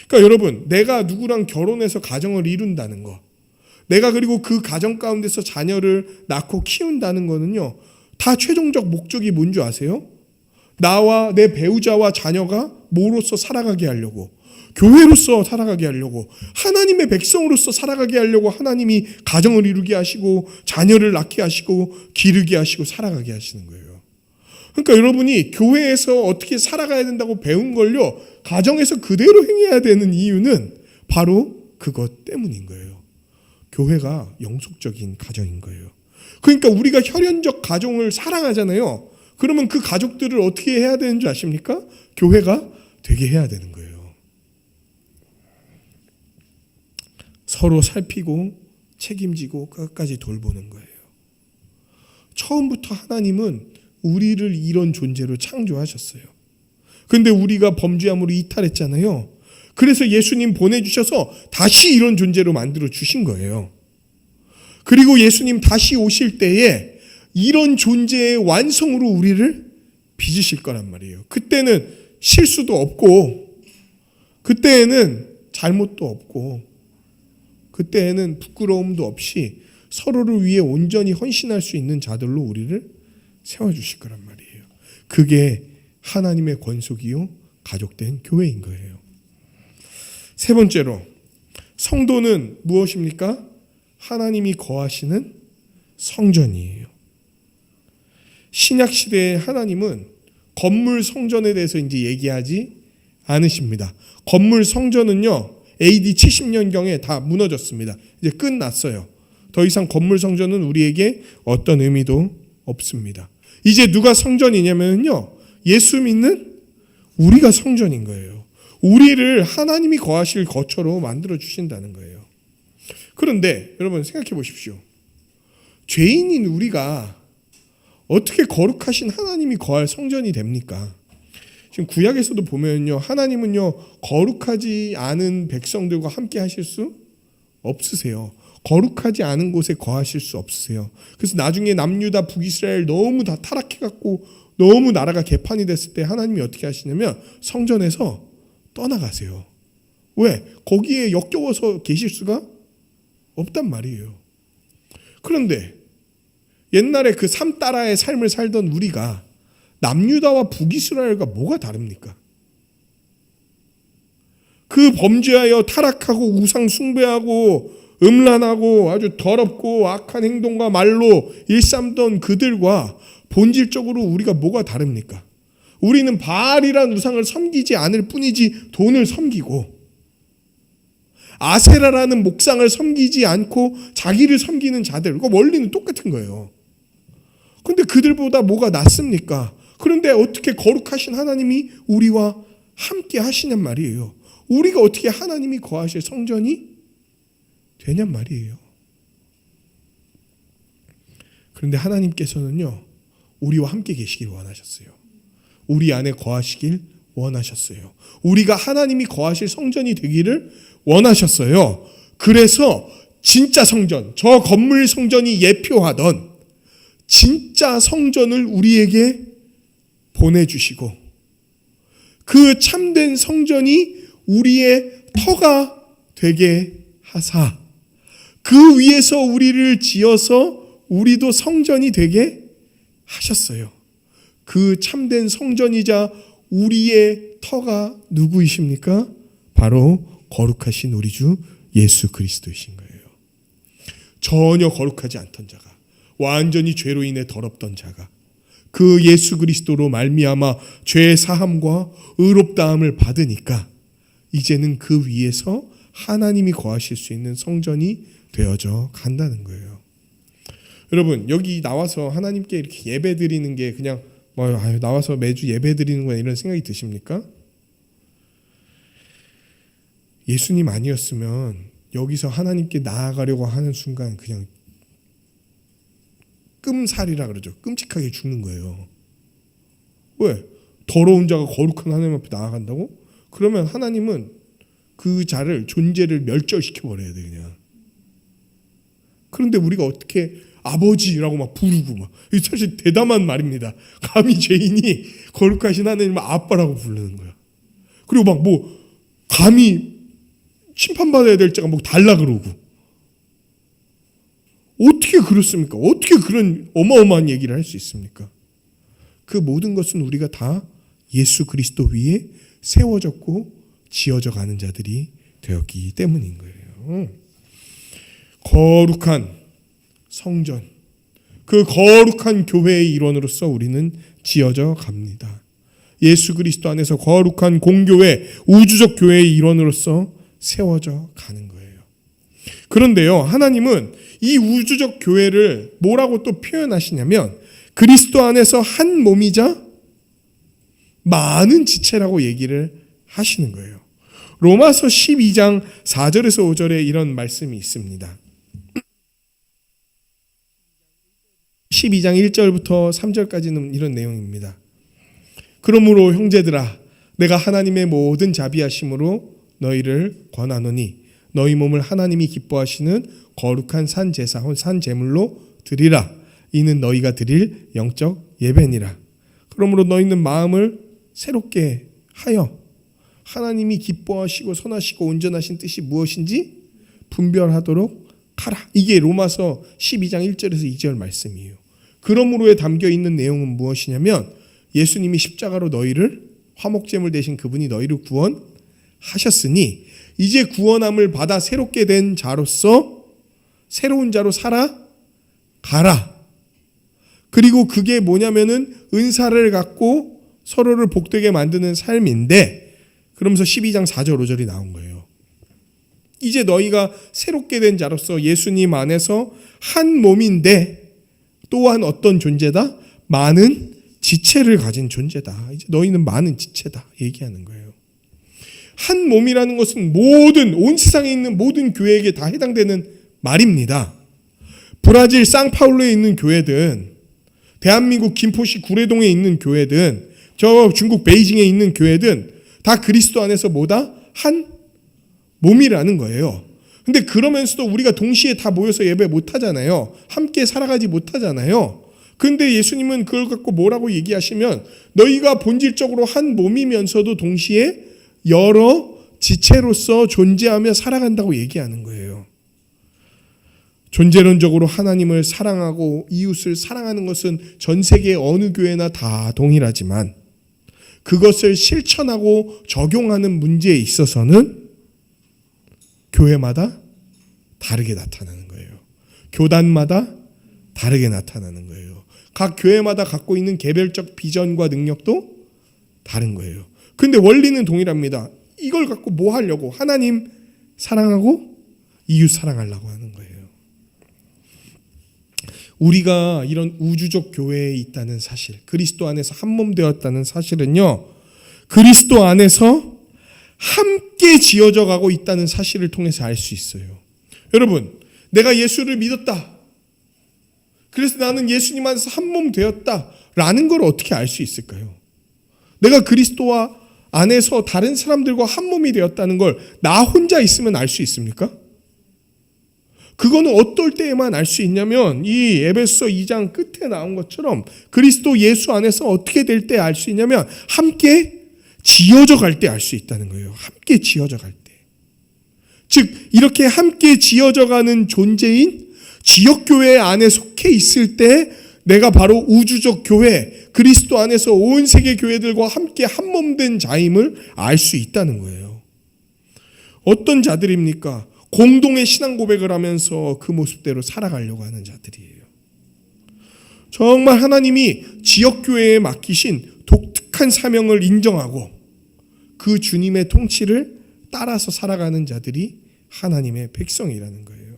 그러니까 여러분, 내가 누구랑 결혼해서 가정을 이룬다는 거, 내가 그리고 그 가정 가운데서 자녀를 낳고 키운다는 거는요, 다 최종적 목적이 뭔지 아세요? 나와 내 배우자와 자녀가 뭐로서 살아가게 하려고, 교회로서 살아가게 하려고, 하나님의 백성으로서 살아가게 하려고 하나님이 가정을 이루게 하시고 자녀를 낳게 하시고 기르게 하시고 살아가게 하시는 거예요. 그러니까 여러분이 교회에서 어떻게 살아가야 된다고 배운 걸요, 가정에서 그대로 행해야 되는 이유는 바로 그것 때문인 거예요. 교회가 영속적인 가정인 거예요. 그러니까 우리가 혈연적 가정을 사랑하잖아요. 그러면 그 가족들을 어떻게 해야 되는 줄 아십니까? 교회가 되게 해야 되는 거예요. 서로 살피고 책임지고 끝까지 돌보는 거예요. 처음부터 하나님은 우리를 이런 존재로 창조하셨어요. 근데 우리가 범죄함으로 이탈했잖아요. 그래서 예수님 보내주셔서 다시 이런 존재로 만들어 주신 거예요. 그리고 예수님 다시 오실 때에 이런 존재의 완성으로 우리를 빚으실 거란 말이에요. 그때는 실수도 없고, 그때에는 잘못도 없고, 그때에는 부끄러움도 없이 서로를 위해 온전히 헌신할 수 있는 자들로 우리를 세워주실 거란 말이에요. 그게 하나님의 권속이요 가족된 교회인 거예요. 세 번째로, 성도는 무엇입니까? 하나님이 거하시는 성전이에요. 신약 시대의 하나님은 건물 성전에 대해서 이제 얘기하지 않으십니다. 건물 성전은요, AD 70년경에 다 무너졌습니다. 이제 끝났어요. 더 이상 건물 성전은 우리에게 어떤 의미도 없습니다. 이제 누가 성전이냐면요, 예수 믿는 우리가 성전인 거예요. 우리를 하나님이 거하실 거처로 만들어 주신다는 거예요. 그런데 여러분 생각해 보십시오. 죄인인 우리가 어떻게 거룩하신 하나님이 거할 성전이 됩니까? 지금 구약에서도 보면요, 하나님은요 거룩하지 않은 백성들과 함께 하실 수 없으세요. 거룩하지 않은 곳에 거하실 수 없으세요. 그래서 나중에 남유다 북이스라엘 너무 다 타락해갖고 너무 나라가 개판이 됐을 때 하나님이 어떻게 하시냐면 성전에서 떠나가세요. 왜? 거기에 역겨워서 계실 수가 없단 말이에요. 그런데 옛날에 그 삶 따라의 삶을 살던 우리가 남유다와 북이스라엘과 뭐가 다릅니까? 그 범죄하여 타락하고 우상 숭배하고 음란하고 아주 더럽고 악한 행동과 말로 일삼던 그들과 본질적으로 우리가 뭐가 다릅니까? 우리는 바알이란 우상을 섬기지 않을 뿐이지 돈을 섬기고, 아세라라는 목상을 섬기지 않고 자기를 섬기는 자들, 그 원리는 똑같은 거예요. 근데 그들보다 뭐가 낫습니까? 그런데 어떻게 거룩하신 하나님이 우리와 함께 하시냔 말이에요. 우리가 어떻게 하나님이 거하실 성전이 되냔 말이에요. 그런데 하나님께서는요, 우리와 함께 계시길 원하셨어요. 우리 안에 거하시길 원하셨어요. 우리가 하나님이 거하실 성전이 되기를 원하셨어요. 그래서 진짜 성전, 저 건물 성전이 예표하던 진짜 성전을 우리에게 보내주시고, 그 참된 성전이 우리의 터가 되게 하사, 그 위에서 우리를 지어서 우리도 성전이 되게 하셨어요. 그 참된 성전이자 우리의 터가 누구이십니까? 바로 거룩하신 우리 주 예수 그리스도이신 거예요. 전혀 거룩하지 않던 자가, 완전히 죄로 인해 더럽던 자가 그 예수 그리스도로 말미암아 죄 사함과 의롭다함을 받으니까 이제는 그 위에서 하나님이 거하실 수 있는 성전이 되어져 간다는 거예요. 여러분, 여기 나와서 하나님께 이렇게 예배 드리는 게 그냥 나와서 매주 예배 드리는 거야 이런 생각이 드십니까? 예수님 아니었으면 여기서 하나님께 나아가려고 하는 순간 그냥 끔살이라 그러죠. 끔찍하게 죽는 거예요. 왜? 더러운 자가 거룩한 하나님 앞에 나아간다고? 그러면 하나님은 그 자를, 존재를 멸절시켜 버려야 돼 그냥. 그런데 우리가 어떻게 아버지라고 막 부르고 막, 이게 사실 대담한 말입니다. 감히 죄인이 거룩하신 하나님을 아빠라고 부르는 거야. 그리고 막 뭐 감히 심판받아야 될 자가 뭐 달라 그러고. 어떻게 그렇습니까? 어떻게 그런 어마어마한 얘기를 할 수 있습니까? 그 모든 것은 우리가 다 예수 그리스도 위에 세워졌고 지어져 가는 자들이 되었기 때문인 거예요. 거룩한 성전, 그 거룩한 교회의 일원으로서 우리는 지어져 갑니다. 예수 그리스도 안에서 거룩한 공교회, 우주적 교회의 일원으로서 세워져 가는 거예요. 그런데요, 하나님은 이 우주적 교회를 뭐라고 또 표현하시냐면 그리스도 안에서 한 몸이자 많은 지체라고 얘기를 하시는 거예요. 로마서 12장 4절에서 5절에 이런 말씀이 있습니다. 12장 1절부터 3절까지는 이런 내용입니다. 그러므로 형제들아, 내가 하나님의 모든 자비하심으로 너희를 권하노니 너희 몸을 하나님이 기뻐하시는 거룩한 산 제사 혹은 산 제물로 드리라. 이는 너희가 드릴 영적 예배니라. 그러므로 너희는 마음을 새롭게 하여 하나님이 기뻐하시고 선하시고 온전하신 뜻이 무엇인지 분별하도록 하라. 이게 로마서 12장 1절에서 2절 말씀이에요. 그러므로에 담겨 있는 내용은 무엇이냐면 예수님이 십자가로 너희를 화목제물 대신 그분이 너희를 구원하셨으니 이제 구원함을 받아 새롭게 된 자로서 새로운 자로 살아가라. 그리고 그게 뭐냐면은 은사를 갖고 서로를 복되게 만드는 삶인데, 그러면서 12장 4절 5절이 나온 거예요. 이제 너희가 새롭게 된 자로서 예수님 안에서 한 몸인데 또한 어떤 존재다? 많은 지체를 가진 존재다. 이제 너희는 많은 지체다 얘기하는 거예요. 한 몸이라는 것은 온 세상에 있는 모든 교회에게 다 해당되는 말입니다. 브라질 상파울루에 있는 교회든, 대한민국 김포시 구례동에 있는 교회든, 저 중국 베이징에 있는 교회든 다 그리스도 안에서 뭐다? 한 몸이라는 거예요. 근데 그러면서도 우리가 동시에 다 모여서 예배 못 하잖아요. 함께 살아가지 못하잖아요. 근데 예수님은 그걸 갖고 뭐라고 얘기하시면 너희가 본질적으로 한 몸이면서도 동시에 여러 지체로서 존재하며 살아간다고 얘기하는 거예요. 존재론적으로 하나님을 사랑하고 이웃을 사랑하는 것은 전 세계 어느 교회나 다 동일하지만 그것을 실천하고 적용하는 문제에 있어서는 교회마다 다르게 나타나는 거예요. 교단마다 다르게 나타나는 거예요. 각 교회마다 갖고 있는 개별적 비전과 능력도 다른 거예요. 근데 원리는 동일합니다. 이걸 갖고 뭐 하려고? 하나님 사랑하고 이웃 사랑하려고 하는 거예요. 우리가 이런 우주적 교회에 있다는 사실, 그리스도 안에서 한 몸 되었다는 사실은요, 그리스도 안에서 함께 지어져 가고 있다는 사실을 통해서 알 수 있어요. 여러분, 내가 예수를 믿었다. 그래서 나는 예수님 안에서 한 몸 되었다. 라는 걸 어떻게 알 수 있을까요? 내가 그리스도와 안에서 다른 사람들과 한 몸이 되었다는 걸 나 혼자 있으면 알 수 있습니까? 그거는 어떨 때에만 알 수 있냐면 이 에베소 2장 끝에 나온 것처럼 그리스도 예수 안에서 어떻게 될 때 알 수 있냐면 함께 지어져 갈 때 알 수 있다는 거예요. 함께 지어져 갈 때. 즉 이렇게 함께 지어져 가는 존재인 지역교회 안에 속해 있을 때 내가 바로 우주적 교회, 그리스도 안에서 온 세계 교회들과 함께 한 몸 된 자임을 알 수 있다는 거예요. 어떤 자들입니까? 공동의 신앙 고백을 하면서 그 모습대로 살아가려고 하는 자들이에요. 정말 하나님이 지역교회에 맡기신 독특한 사명을 인정하고 그 주님의 통치를 따라서 살아가는 자들이 하나님의 백성이라는 거예요.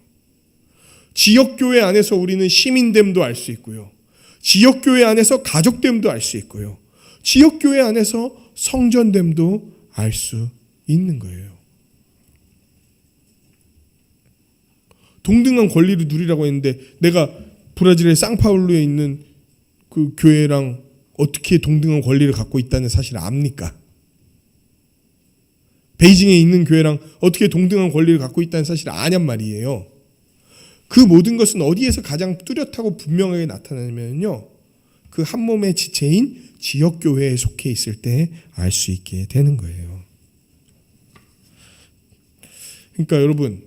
지역교회 안에서 우리는 시민됨도 알 수 있고요. 지역교회 안에서 가족됨도 알 수 있고요. 지역교회 안에서 성전됨도 알 수 있는 거예요. 동등한 권리를 누리라고 했는데 내가 브라질의 상파울루에 있는 그 교회랑 어떻게 동등한 권리를 갖고 있다는 사실을 압니까? 베이징에 있는 교회랑 어떻게 동등한 권리를 갖고 있다는 사실을 아냔 말이에요. 그 모든 것은 어디에서 가장 뚜렷하고 분명하게 나타나냐면요, 그 한 몸의 지체인 지역교회에 속해 있을 때 알 수 있게 되는 거예요. 그러니까 여러분,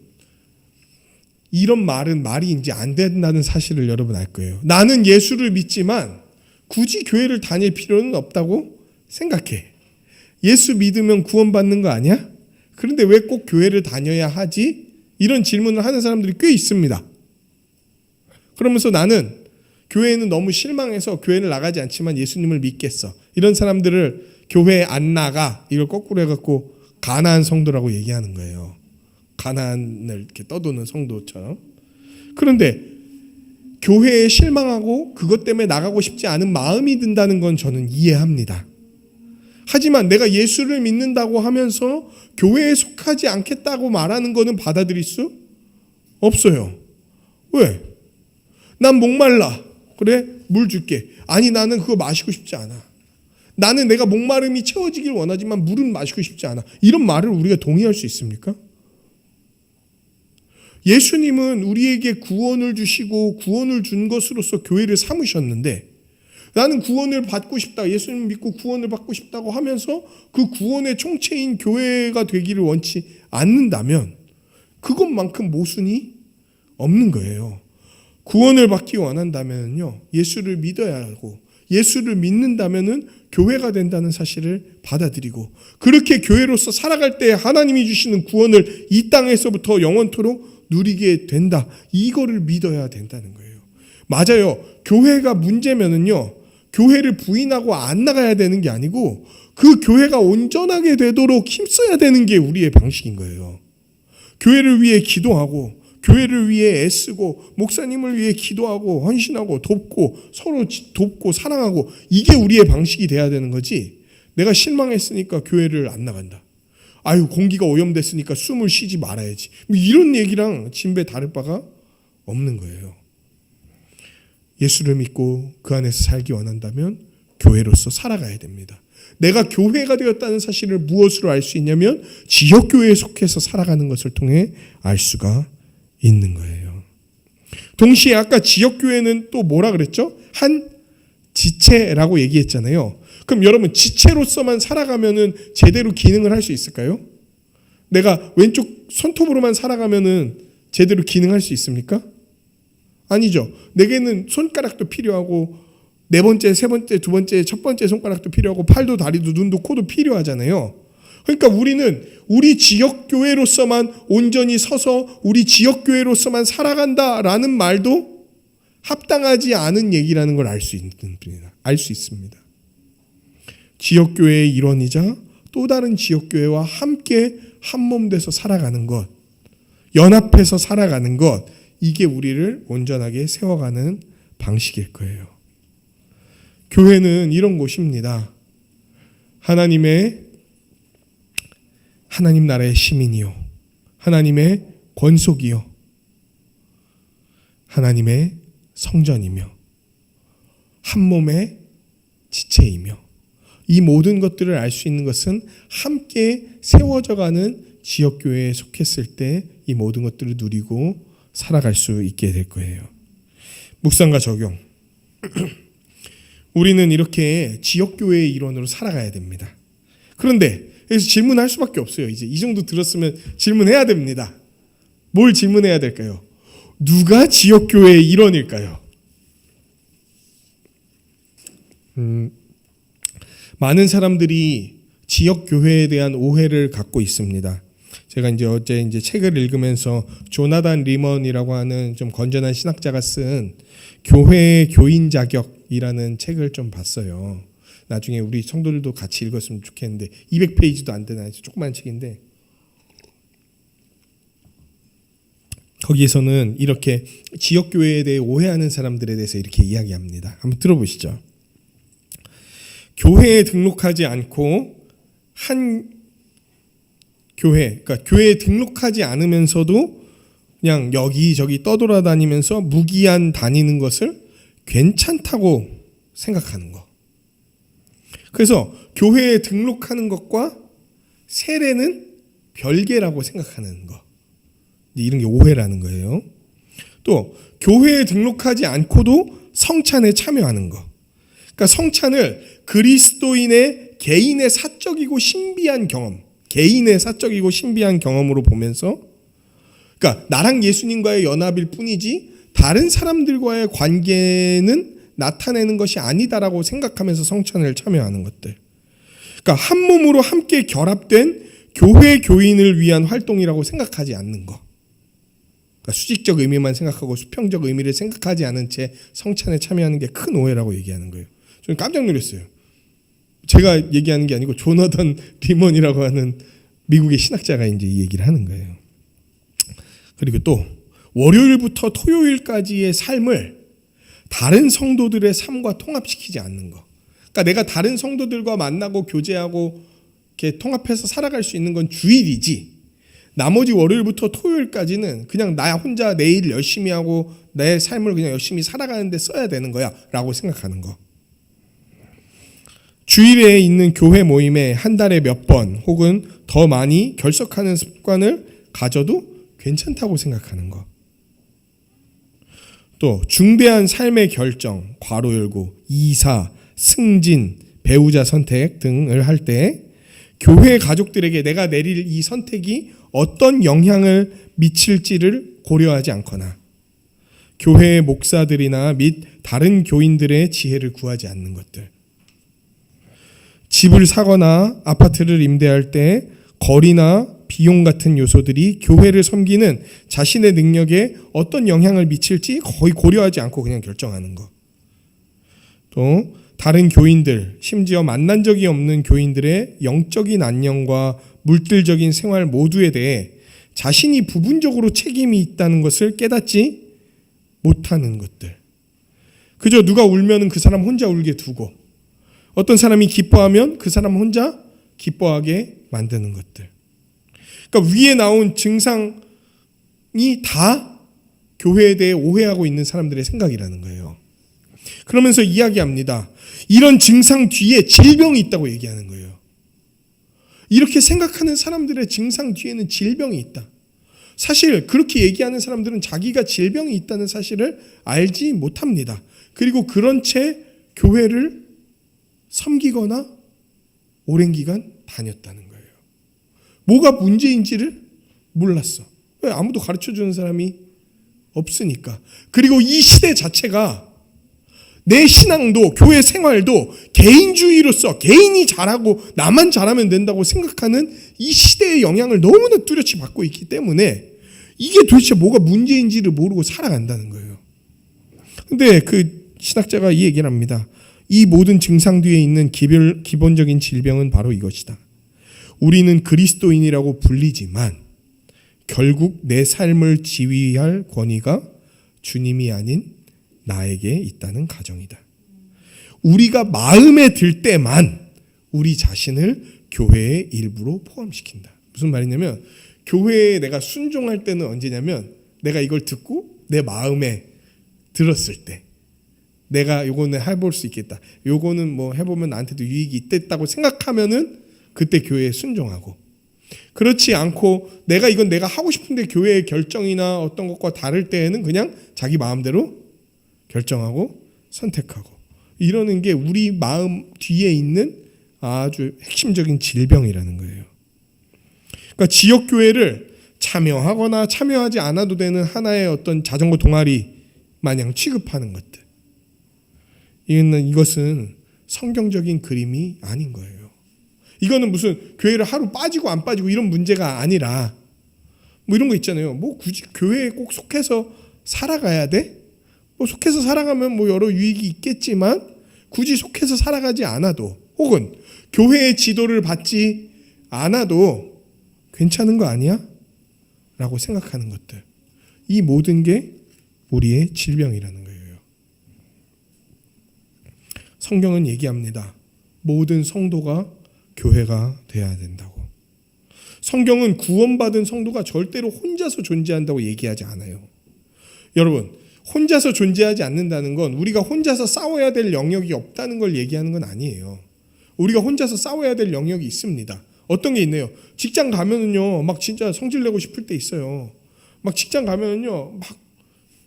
이런 말이 이제 안 된다는 사실을 여러분 알 거예요. 나는 예수를 믿지만 굳이 교회를 다닐 필요는 없다고 생각해. 예수 믿으면 구원받는 거 아니야? 그런데 왜 꼭 교회를 다녀야 하지? 이런 질문을 하는 사람들이 꽤 있습니다. 그러면서 나는 교회는 너무 실망해서 교회를 나가지 않지만 예수님을 믿겠어. 이런 사람들을 교회에 안 나가. 이걸 거꾸로 해갖고 가나안 성도라고 얘기하는 거예요. 가나안을 이렇게 떠도는 성도처럼. 그런데 교회에 실망하고 그것 때문에 나가고 싶지 않은 마음이 든다는 건 저는 이해합니다. 하지만 내가 예수를 믿는다고 하면서 교회에 속하지 않겠다고 말하는 거는 받아들일 수 없어요. 왜? 난 목말라. 그래? 물 줄게. 아니 나는 그거 마시고 싶지 않아. 나는 내가 목마름이 채워지길 원하지만 물은 마시고 싶지 않아. 이런 말을 우리가 동의할 수 있습니까? 예수님은 우리에게 구원을 주시고 구원을 준 것으로서 교회를 삼으셨는데 나는 구원을 받고 싶다. 예수님 믿고 구원을 받고 싶다고 하면서 그 구원의 총체인 교회가 되기를 원치 않는다면 그것만큼 모순이 없는 거예요. 구원을 받기 원한다면요, 예수를 믿어야 하고 예수를 믿는다면은 교회가 된다는 사실을 받아들이고 그렇게 교회로서 살아갈 때 하나님이 주시는 구원을 이 땅에서부터 영원토록 누리게 된다. 이거를 믿어야 된다는 거예요. 맞아요. 교회가 문제면은요, 교회를 부인하고 안 나가야 되는 게 아니고 그 교회가 온전하게 되도록 힘써야 되는 게 우리의 방식인 거예요. 교회를 위해 기도하고 교회를 위해 애쓰고 목사님을 위해 기도하고 헌신하고 돕고 서로 돕고 사랑하고 이게 우리의 방식이 돼야 되는 거지. 내가 실망했으니까 교회를 안 나간다. 아유 공기가 오염됐으니까 숨을 쉬지 말아야지. 이런 얘기랑 진배 다를 바가 없는 거예요. 예수를 믿고 그 안에서 살기 원한다면 교회로서 살아가야 됩니다. 내가 교회가 되었다는 사실을 무엇으로 알 수 있냐면 지역교회에 속해서 살아가는 것을 통해 알 수가 있는 거예요. 동시에 아까 지역교회는 또 뭐라 그랬죠? 한 지체라고 얘기했잖아요. 그럼 여러분 지체로서만 살아가면은 제대로 기능을 할 수 있을까요? 내가 왼쪽 손톱으로만 살아가면은 제대로 기능할 수 있습니까? 아니죠. 내게는 손가락도 필요하고 네 번째, 세 번째, 두 번째, 첫 번째 손가락도 필요하고 팔도 다리도 눈도 코도 필요하잖아요. 그러니까 우리는 우리 지역교회로서만 온전히 서서 우리 지역교회로서만 살아간다라는 말도 합당하지 않은 얘기라는 걸 알 수 있습니다. 지역교회의 일원이자 또 다른 지역교회와 함께 한몸 돼서 살아가는 것, 연합해서 살아가는 것, 이게 우리를 온전하게 세워가는 방식일 거예요. 교회는 이런 곳입니다. 하나님 나라의 시민이요, 하나님의 권속이요, 하나님의 성전이며 한 몸의 지체이며 이 모든 것들을 알 수 있는 것은 함께 세워져가는 지역교회에 속했을 때 이 모든 것들을 누리고 살아갈 수 있게 될 거예요. 묵상과 적용. 우리는 이렇게 지역교회의 일원으로 살아가야 됩니다. 그런데 여기서 질문할 수밖에 없어요. 이제 이 정도 들었으면 질문해야 됩니다. 뭘 질문해야 될까요? 누가 지역교회의 일원일까요? 많은 사람들이 지역교회에 대한 오해를 갖고 있습니다. 제가 어제 책을 읽으면서 조나단 리먼이라고 하는 좀 건전한 신학자가 쓴 교회의 교인 자격이라는 책을 좀 봤어요. 나중에 우리 성도들도 같이 읽었으면 좋겠는데 200페이지도 안 되는 조그만 책인데 거기에서는 이렇게 지역교회에 대해 오해하는 사람들에 대해서 이렇게 이야기합니다. 한번 들어보시죠. 교회에 등록하지 않고 한 교회, 그러니까 교회에 등록하지 않으면서도 그냥 여기저기 떠돌아다니면서 무기한 다니는 것을 괜찮다고 생각하는 거. 그래서 교회에 등록하는 것과 세례는 별개라고 생각하는 거. 이런 게 오해라는 거예요. 또 교회에 등록하지 않고도 성찬에 참여하는 거. 그러니까 성찬을 그리스도인의 개인의 사적이고 신비한 경험, 개인의 사적이고 신비한 경험으로 보면서, 그러니까 나랑 예수님과의 연합일 뿐이지 다른 사람들과의 관계는 나타내는 것이 아니다라고 생각하면서 성찬을 참여하는 것들. 그러니까 한 몸으로 함께 결합된 교회 교인을 위한 활동이라고 생각하지 않는 거. 그러니까 수직적 의미만 생각하고 수평적 의미를 생각하지 않은 채 성찬에 참여하는 게 큰 오해라고 얘기하는 거예요. 저는 깜짝 놀랐어요. 제가 얘기하는 게 아니고 조나단 리먼이라고 하는 미국의 신학자가 이제 이 얘기를 하는 거예요. 그리고 또 월요일부터 토요일까지의 삶을 다른 성도들의 삶과 통합시키지 않는 거. 그러니까 내가 다른 성도들과 만나고 교제하고 이렇게 통합해서 살아갈 수 있는 건 주일이지. 나머지 월요일부터 토요일까지는 그냥 나 혼자 내 일을 열심히 하고 내 삶을 그냥 열심히 살아가는 데 써야 되는 거야 라고 생각하는 거. 주일에 있는 교회 모임에 한 달에 몇 번 혹은 더 많이 결석하는 습관을 가져도 괜찮다고 생각하는 거. 또 중대한 삶의 결정, 괄호 열고 이사, 승진, 배우자 선택 등을 할 때 교회 가족들에게 내가 내릴 이 선택이 어떤 영향을 미칠지를 고려하지 않거나 교회의 목사들이나 및 다른 교인들의 지혜를 구하지 않는 것들. 집을 사거나 아파트를 임대할 때 거리나 비용 같은 요소들이 교회를 섬기는 자신의 능력에 어떤 영향을 미칠지 거의 고려하지 않고 그냥 결정하는 거. 또 다른 교인들, 심지어 만난 적이 없는 교인들의 영적인 안녕과 물질적인 생활 모두에 대해 자신이 부분적으로 책임이 있다는 것을 깨닫지 못하는 것들. 그저 누가 울면은 그 사람 혼자 울게 두고 어떤 사람이 기뻐하면 그 사람 혼자 기뻐하게 만드는 것들. 그러니까 위에 나온 증상이 다 교회에 대해 오해하고 있는 사람들의 생각이라는 거예요. 그러면서 이야기합니다. 이런 증상 뒤에 질병이 있다고 얘기하는 거예요. 이렇게 생각하는 사람들의 증상 뒤에는 질병이 있다. 사실 그렇게 얘기하는 사람들은 자기가 질병이 있다는 사실을 알지 못합니다. 그리고 그런 채 교회를 섬기거나 오랜 기간 다녔다는 거예요. 뭐가 문제인지를 몰랐어. 왜? 아무도 가르쳐주는 사람이 없으니까. 그리고 이 시대 자체가 내 신앙도 교회 생활도 개인주의로서 개인이 잘하고 나만 잘하면 된다고 생각하는 이 시대의 영향을 너무나 뚜렷이 받고 있기 때문에 이게 도대체 뭐가 문제인지를 모르고 살아간다는 거예요. 근데 그 신학자가 이 얘기를 합니다. 이 모든 증상 뒤에 있는 기본적인 질병은 바로 이것이다. 우리는 그리스도인이라고 불리지만 결국 내 삶을 지휘할 권위가 주님이 아닌 나에게 있다는 가정이다. 우리가 마음에 들 때만 우리 자신을 교회의 일부로 포함시킨다. 무슨 말이냐면 교회에 내가 순종할 때는 언제냐면 내가 이걸 듣고 내 마음에 들었을 때 내가 요거는 해볼 수 있겠다. 요거는 뭐 해보면 나한테도 유익이 있겠다고 생각하면은 그때 교회에 순종하고, 그렇지 않고 이건 내가 하고 싶은데 교회의 결정이나 어떤 것과 다를 때에는 그냥 자기 마음대로 결정하고 선택하고 이러는 게 우리 마음 뒤에 있는 아주 핵심적인 질병이라는 거예요. 그러니까 지역교회를 참여하거나 참여하지 않아도 되는 하나의 어떤 자전거 동아리 마냥 취급하는 것들. 이것은 성경적인 그림이 아닌 거예요. 이거는 무슨 교회를 하루 빠지고 안 빠지고 이런 문제가 아니라 뭐 이런 거 있잖아요. 뭐 굳이 교회에 꼭 속해서 살아가야 돼? 뭐 속해서 살아가면 뭐 여러 유익이 있겠지만 굳이 속해서 살아가지 않아도 혹은 교회의 지도를 받지 않아도 괜찮은 거 아니야? 라고 생각하는 것들. 이 모든 게 우리의 질병이라는 거예요. 성경은 얘기합니다. 모든 성도가 교회가 돼야 된다고. 성경은 구원받은 성도가 절대로 혼자서 존재한다고 얘기하지 않아요. 여러분, 혼자서 존재하지 않는다는 건 우리가 혼자서 싸워야 될 영역이 없다는 걸 얘기하는 건 아니에요. 우리가 혼자서 싸워야 될 영역이 있습니다. 어떤 게 있네요. 직장 가면은요, 막 진짜 성질 내고 싶을 때 있어요. 막 직장 가면은요, 막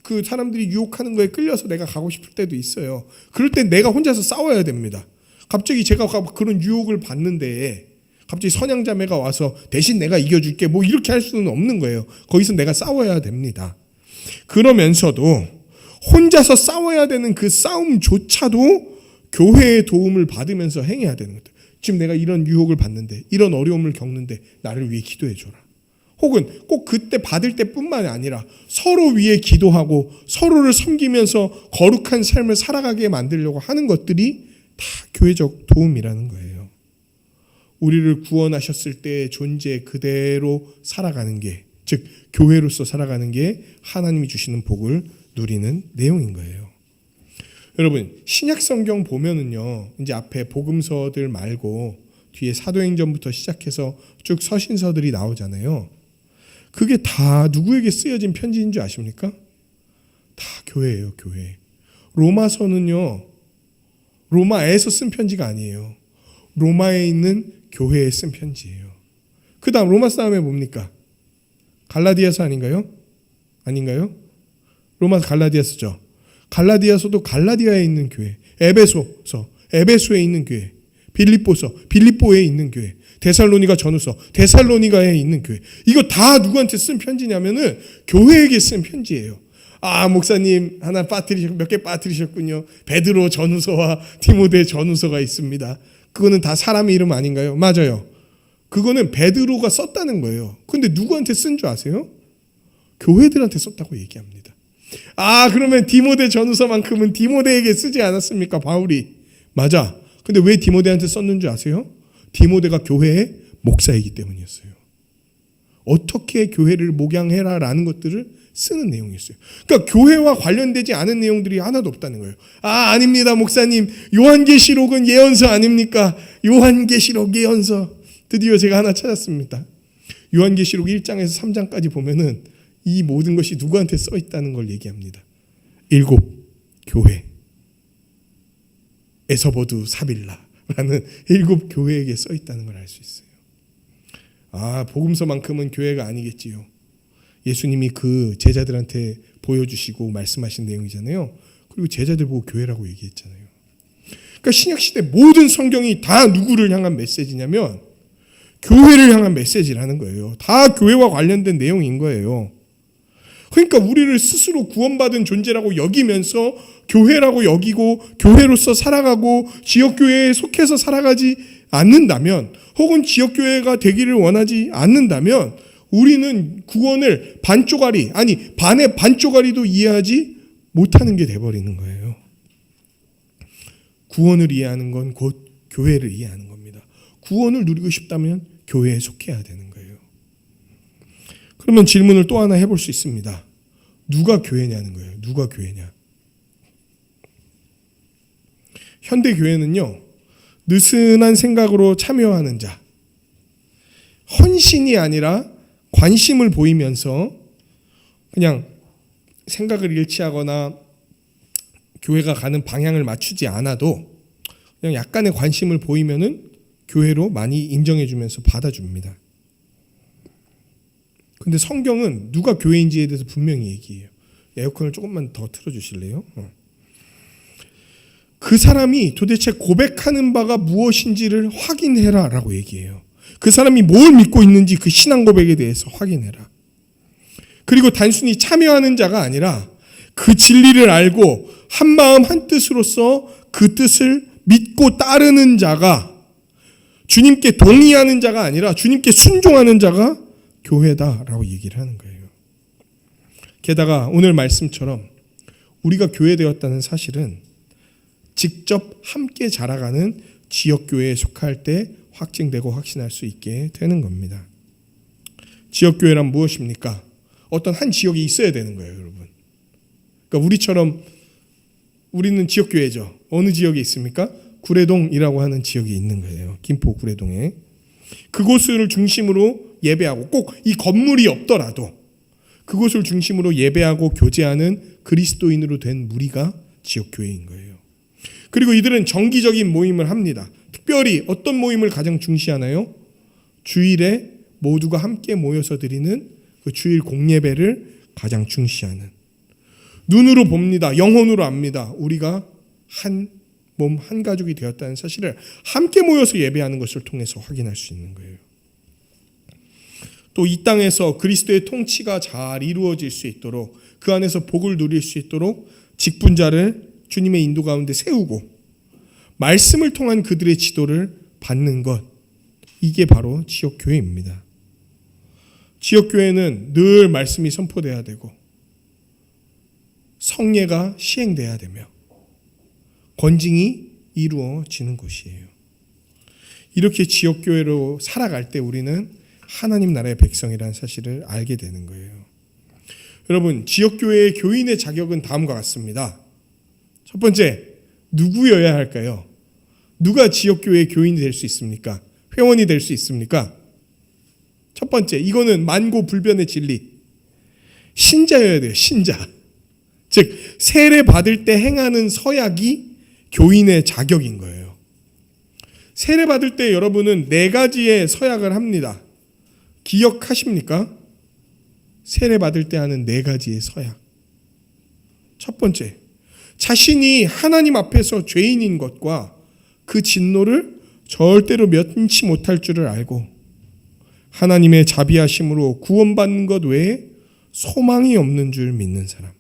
그 사람들이 유혹하는 거에 끌려서 내가 가고 싶을 때도 있어요. 그럴 땐 내가 혼자서 싸워야 됩니다. 갑자기 제가 그런 유혹을 받는데 갑자기 선양자매가 와서 대신 내가 이겨줄게 뭐 이렇게 할 수는 없는 거예요. 거기서 내가 싸워야 됩니다. 그러면서도 혼자서 싸워야 되는 그 싸움조차도 교회의 도움을 받으면서 행해야 되는 것들. 지금 내가 이런 유혹을 받는데 이런 어려움을 겪는데 나를 위해 기도해 줘라. 혹은 꼭 그때 받을 때뿐만 아니라 서로 위해 기도하고 서로를 섬기면서 거룩한 삶을 살아가게 만들려고 하는 것들이 다 교회적 도움이라는 거예요. 우리를 구원하셨을 때의 존재 그대로 살아가는 게, 즉 교회로서 살아가는 게 하나님이 주시는 복을 누리는 내용인 거예요. 여러분, 신약 성경 보면은요, 이제 앞에 복음서들 말고 뒤에 사도행전부터 시작해서 쭉 서신서들이 나오잖아요. 그게 다 누구에게 쓰여진 편지인 줄 아십니까? 다 교회예요, 교회. 로마서는요, 로마에서 쓴 편지가 아니에요. 로마에 있는 교회에 쓴 편지예요. 그 다음 로마서 다음에 뭡니까? 갈라디아서 아닌가요? 아닌가요? 로마서 갈라디아서죠. 갈라디아서도 갈라디아에 있는 교회, 에베소서, 에베소에 있는 교회, 빌립보서, 빌립보에 있는 교회, 데살로니가 전후서, 데살로니가에 있는 교회. 이거 다 누구한테 쓴 편지냐면은 교회에게 쓴 편지예요. 아, 목사님 하나 몇 개 빠뜨리셨군요. 베드로 전후서와 디모데 전후서가 있습니다. 그거는 다 사람 이름 아닌가요? 맞아요. 그거는 베드로가 썼다는 거예요. 근데 누구한테 쓴 줄 아세요? 교회들한테 썼다고 얘기합니다. 아, 그러면 디모데 전후서만큼은 디모데에게 쓰지 않았습니까? 바울이. 맞아. 근데 왜 디모데한테 썼는 줄 아세요? 디모데가 교회의 목사이기 때문이었어요. 어떻게 교회를 목양해라 라는 것들을 쓰는 내용이었어요. 그러니까 교회와 관련되지 않은 내용들이 하나도 없다는 거예요. 아, 아닙니다, 목사님. 요한계시록은 예언서 아닙니까? 요한계시록 예언서. 드디어 제가 하나 찾았습니다. 요한계시록 1장에서 3장까지 보면은 이 모든 것이 누구한테 써 있다는 걸 얘기합니다. 7 교회. 에서버두 사빌라라는 7 교회에게 써 있다는 걸 알 수 있어요. 아, 복음서만큼은 교회가 아니겠지요. 예수님이 그 제자들한테 보여주시고 말씀하신 내용이잖아요. 그리고 제자들 보고 교회라고 얘기했잖아요. 그러니까 신약시대 모든 성경이 다 누구를 향한 메시지냐면 교회를 향한 메시지라는 거예요. 다 교회와 관련된 내용인 거예요. 그러니까 우리를 스스로 구원받은 존재라고 여기면서 교회라고 여기고 교회로서 살아가고 지역교회에 속해서 살아가지 않는다면, 혹은 지역교회가 되기를 원하지 않는다면 우리는 구원을 반쪽짜리, 아니 반의 반쪽짜리도 이해하지 못하는 게 돼버리는 거예요. 구원을 이해하는 건 곧 교회를 이해하는 겁니다. 구원을 누리고 싶다면 교회에 속해야 되는 거예요. 그러면 질문을 또 하나 해볼 수 있습니다. 누가 교회냐는 거예요. 누가 교회냐. 현대교회는요, 느슨한 생각으로 참여하는 자, 헌신이 아니라 관심을 보이면서 그냥 생각을 일치하거나 교회가 가는 방향을 맞추지 않아도 그냥 약간의 관심을 보이면은 교회로 많이 인정해주면서 받아줍니다. 근데 성경은 누가 교회인지에 대해서 분명히 얘기해요. 에어컨을 조금만 더 틀어주실래요? 그 사람이 도대체 고백하는 바가 무엇인지를 확인해라 라고 얘기해요. 그 사람이 뭘 믿고 있는지 그 신앙 고백에 대해서 확인해라. 그리고 단순히 참여하는 자가 아니라 그 진리를 알고 한마음 한뜻으로서 그 뜻을 믿고 따르는 자가, 주님께 동의하는 자가 아니라 주님께 순종하는 자가 교회다라고 얘기를 하는 거예요. 게다가 오늘 말씀처럼 우리가 교회되었다는 사실은 직접 함께 자라가는 지역교회에 속할 때 확증되고 확신할 수 있게 되는 겁니다. 지역교회란 무엇입니까? 어떤 한 지역이 있어야 되는 거예요, 여러분. 그러니까 우리는 지역교회죠. 어느 지역에 있습니까? 구례동이라고 하는 지역이 있는 거예요. 김포 구례동에. 그곳을 중심으로 예배하고, 꼭 이 건물이 없더라도 그곳을 중심으로 예배하고 교제하는 그리스도인으로 된 무리가 지역교회인 거예요. 그리고 이들은 정기적인 모임을 합니다. 특별히 어떤 모임을 가장 중시하나요? 주일에 모두가 함께 모여서 드리는 그 주일 공예배를 가장 중시하는. 눈으로 봅니다. 영혼으로 압니다. 우리가 한 몸, 한 가족이 되었다는 사실을 함께 모여서 예배하는 것을 통해서 확인할 수 있는 거예요. 또 이 땅에서 그리스도의 통치가 잘 이루어질 수 있도록, 그 안에서 복을 누릴 수 있도록 직분자를 주님의 인도 가운데 세우고 말씀을 통한 그들의 지도를 받는 것, 이게 바로 지역교회입니다. 지역교회는 늘 말씀이 선포돼야 되고 성례가 시행돼야 되며 권징이 이루어지는 곳이에요. 이렇게 지역교회로 살아갈 때 우리는 하나님 나라의 백성이라는 사실을 알게 되는 거예요. 여러분, 지역교회의 교인의 자격은 다음과 같습니다. 첫 번째, 누구여야 할까요? 누가 지역교회의 교인이 될 수 있습니까? 회원이 될 수 있습니까? 첫 번째, 이거는 만고불변의 진리. 신자여야 돼요. 신자. 즉 세례 받을 때 행하는 서약이 교인의 자격인 거예요. 세례 받을 때 여러분은 4가지의 서약을 합니다. 기억하십니까? 세례 받을 때 하는 4가지의 서약. 첫 번째, 자신이 하나님 앞에서 죄인인 것과 그 진노를 절대로 면치 못할 줄을 알고 하나님의 자비하심으로 구원받는 것 외에 소망이 없는 줄 믿는 사람.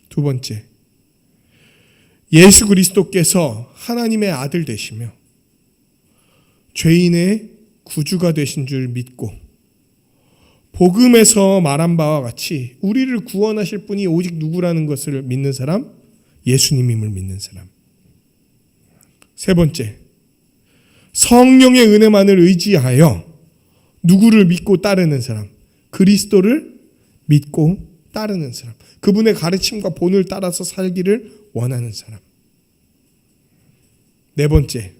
두 번째, 예수 그리스도께서 하나님의 아들 되시며 죄인의 구주가 되신 줄 믿고 복음에서 말한 바와 같이 우리를 구원하실 분이 오직 누구라는 것을 믿는 사람, 예수님임을 믿는 사람. 세 번째, 성령의 은혜만을 의지하여 누구를 믿고 따르는 사람, 그리스도를 믿고 따르는 사람, 그분의 가르침과 본을 따라서 살기를 원하는 사람. 네 번째,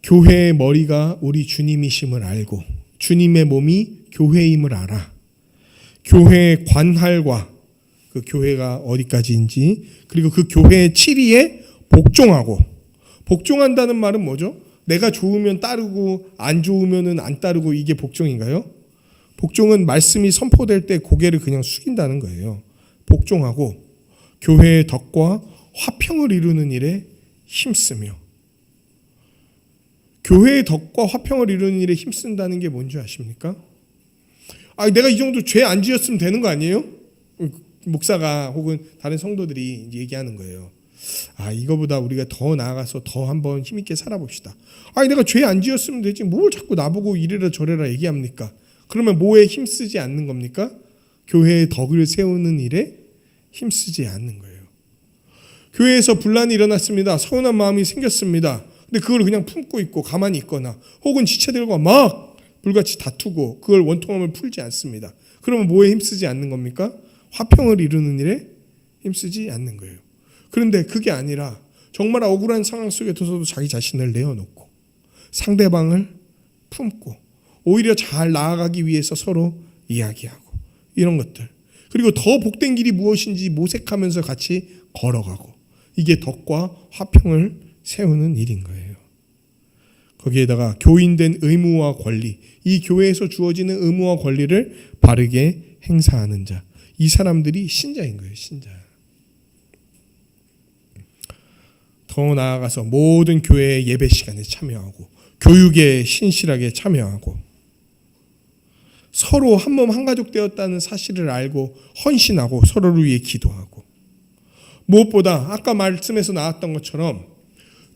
교회의 머리가 우리 주님이심을 알고 주님의 몸이 교회임을 알아 교회의 관할과 그 교회가 어디까지인지 그리고 그 교회의 치리에 복종하고, 복종한다는 말은 뭐죠? 내가 좋으면 따르고 안 좋으면 안 따르고, 이게 복종인가요? 복종은 말씀이 선포될 때 고개를 그냥 숙인다는 거예요. 복종하고 교회의 덕과 화평을 이루는 일에 힘쓰며. 교회의 덕과 화평을 이루는 일에 힘쓴다는 게 뭔지 아십니까? 내가 이 정도 죄 안 지었으면 되는 거 아니에요? 목사가 혹은 다른 성도들이 얘기하는 거예요. 이거보다 우리가 더 나아가서 더 한번 힘있게 살아봅시다. 내가 죄 안 지었으면 되지 뭘 자꾸 나보고 이래라 저래라 얘기합니까? 그러면 뭐에 힘쓰지 않는 겁니까? 교회의 덕을 세우는 일에 힘쓰지 않는 거예요. 교회에서 분란이 일어났습니다. 서운한 마음이 생겼습니다. 근데 그걸 그냥 품고 있고 가만히 있거나 혹은 지체들과 막 불같이 다투고 그걸 원통함을 풀지 않습니다. 그러면 뭐에 힘쓰지 않는 겁니까? 화평을 이루는 일에 힘쓰지 않는 거예요. 그런데 그게 아니라 정말 억울한 상황 속에서도 자기 자신을 내어놓고 상대방을 품고 오히려 잘 나아가기 위해서 서로 이야기하고 이런 것들, 그리고 더 복된 길이 무엇인지 모색하면서 같이 걸어가고, 이게 덕과 화평을 세우는 일인 거예요. 거기에다가 교인된 의무와 권리, 이 교회에서 주어지는 의무와 권리를 바르게 행사하는 자, 이 사람들이 신자인 거예요. 신자. 더 나아가서 모든 교회의 예배 시간에 참여하고 교육에 신실하게 참여하고 서로 한 몸 한 가족 되었다는 사실을 알고 헌신하고 서로를 위해 기도하고, 무엇보다 아까 말씀에서 나왔던 것처럼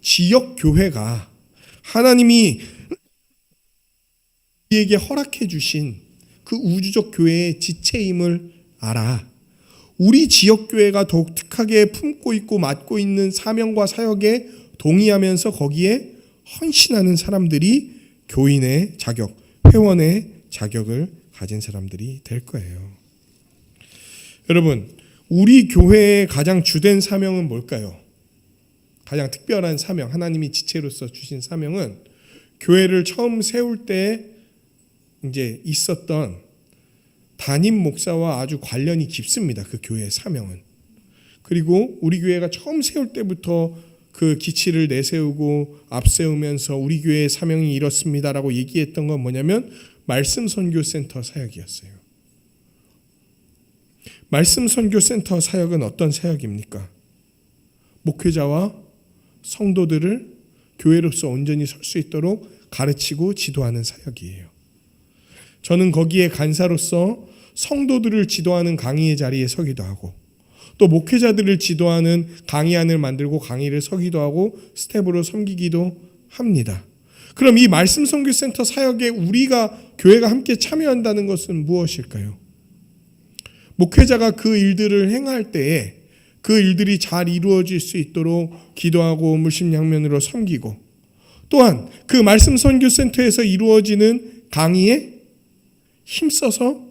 지역 교회가 하나님이 우리에게 허락해 주신 그 우주적 교회의 지체임을 알아 우리 지역 교회가 독특하게 품고 있고 맡고 있는 사명과 사역에 동의하면서 거기에 헌신하는 사람들이 교인의 자격, 회원의 자격을 가진 사람들이 될 거예요. 여러분, 우리 교회의 가장 주된 사명은 뭘까요? 가장 특별한 사명, 하나님이 지체로서 주신 사명은 교회를 처음 세울 때 이제 있었던 담임 목사와 아주 관련이 깊습니다. 그 교회의 사명은. 그리고 우리 교회가 처음 세울 때부터 그 기치를 내세우고 앞세우면서 우리 교회의 사명이 이렇습니다라고 얘기했던 건 뭐냐면 말씀 선교센터 사역이었어요. 말씀 선교센터 사역은 어떤 사역입니까? 목회자와 성도들을 교회로서 온전히 설 수 있도록 가르치고 지도하는 사역이에요. 저는 거기에 간사로서 성도들을 지도하는 강의의 자리에 서기도 하고 또 목회자들을 지도하는 강의안을 만들고 강의를 서기도 하고 스텝으로 섬기기도 합니다. 그럼 이 말씀 선교센터 사역에 우리가 교회가 함께 참여한다는 것은 무엇일까요? 목회자가 그 일들을 행할 때에 그 일들이 잘 이루어질 수 있도록 기도하고 물심양면으로 섬기고, 또한 그 말씀 선교센터에서 이루어지는 강의에 힘써서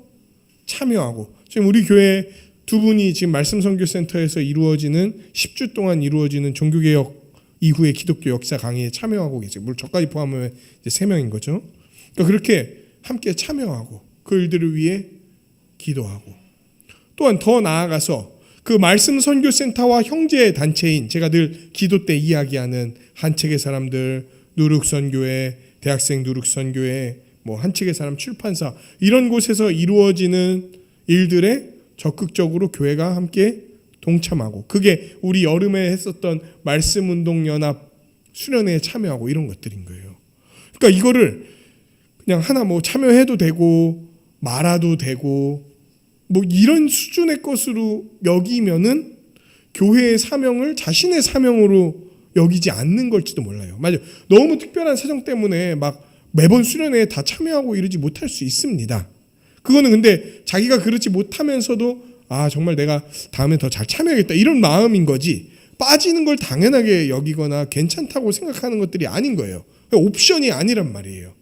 참여하고, 지금 우리 교회 두 분이 지금 말씀 선교센터에서 이루어지는 10주 동안 이루어지는 종교개혁 이후의 기독교 역사 강의에 참여하고 계세요. 물론 저까지 포함하면 이제 3명인 거죠. 그러니까 그렇게 함께 참여하고 그 일들을 위해 기도하고, 또한 더 나아가서 그 말씀 선교센터와 형제 단체인, 제가 늘 기도 때 이야기하는 한책의 사람들, 누룩선교회, 대학생 누룩선교회, 뭐 한책의 사람 출판사, 이런 곳에서 이루어지는 일들에 적극적으로 교회가 함께 동참하고, 그게 우리 여름에 했었던 말씀운동연합 수련회에 참여하고 이런 것들인 거예요. 그러니까 이거를 그냥 하나 뭐 참여해도 되고 말아도 되고 뭐 이런 수준의 것으로 여기면은 교회의 사명을 자신의 사명으로 여기지 않는 걸지도 몰라요. 맞아요. 너무 특별한 사정 때문에 막 매번 수련회에 다 참여하고 이러지 못할 수 있습니다. 그거는 근데 자기가 그렇지 못하면서도 정말 내가 다음에 더 잘 참여하겠다 이런 마음인 거지, 빠지는 걸 당연하게 여기거나 괜찮다고 생각하는 것들이 아닌 거예요. 옵션이 아니란 말이에요.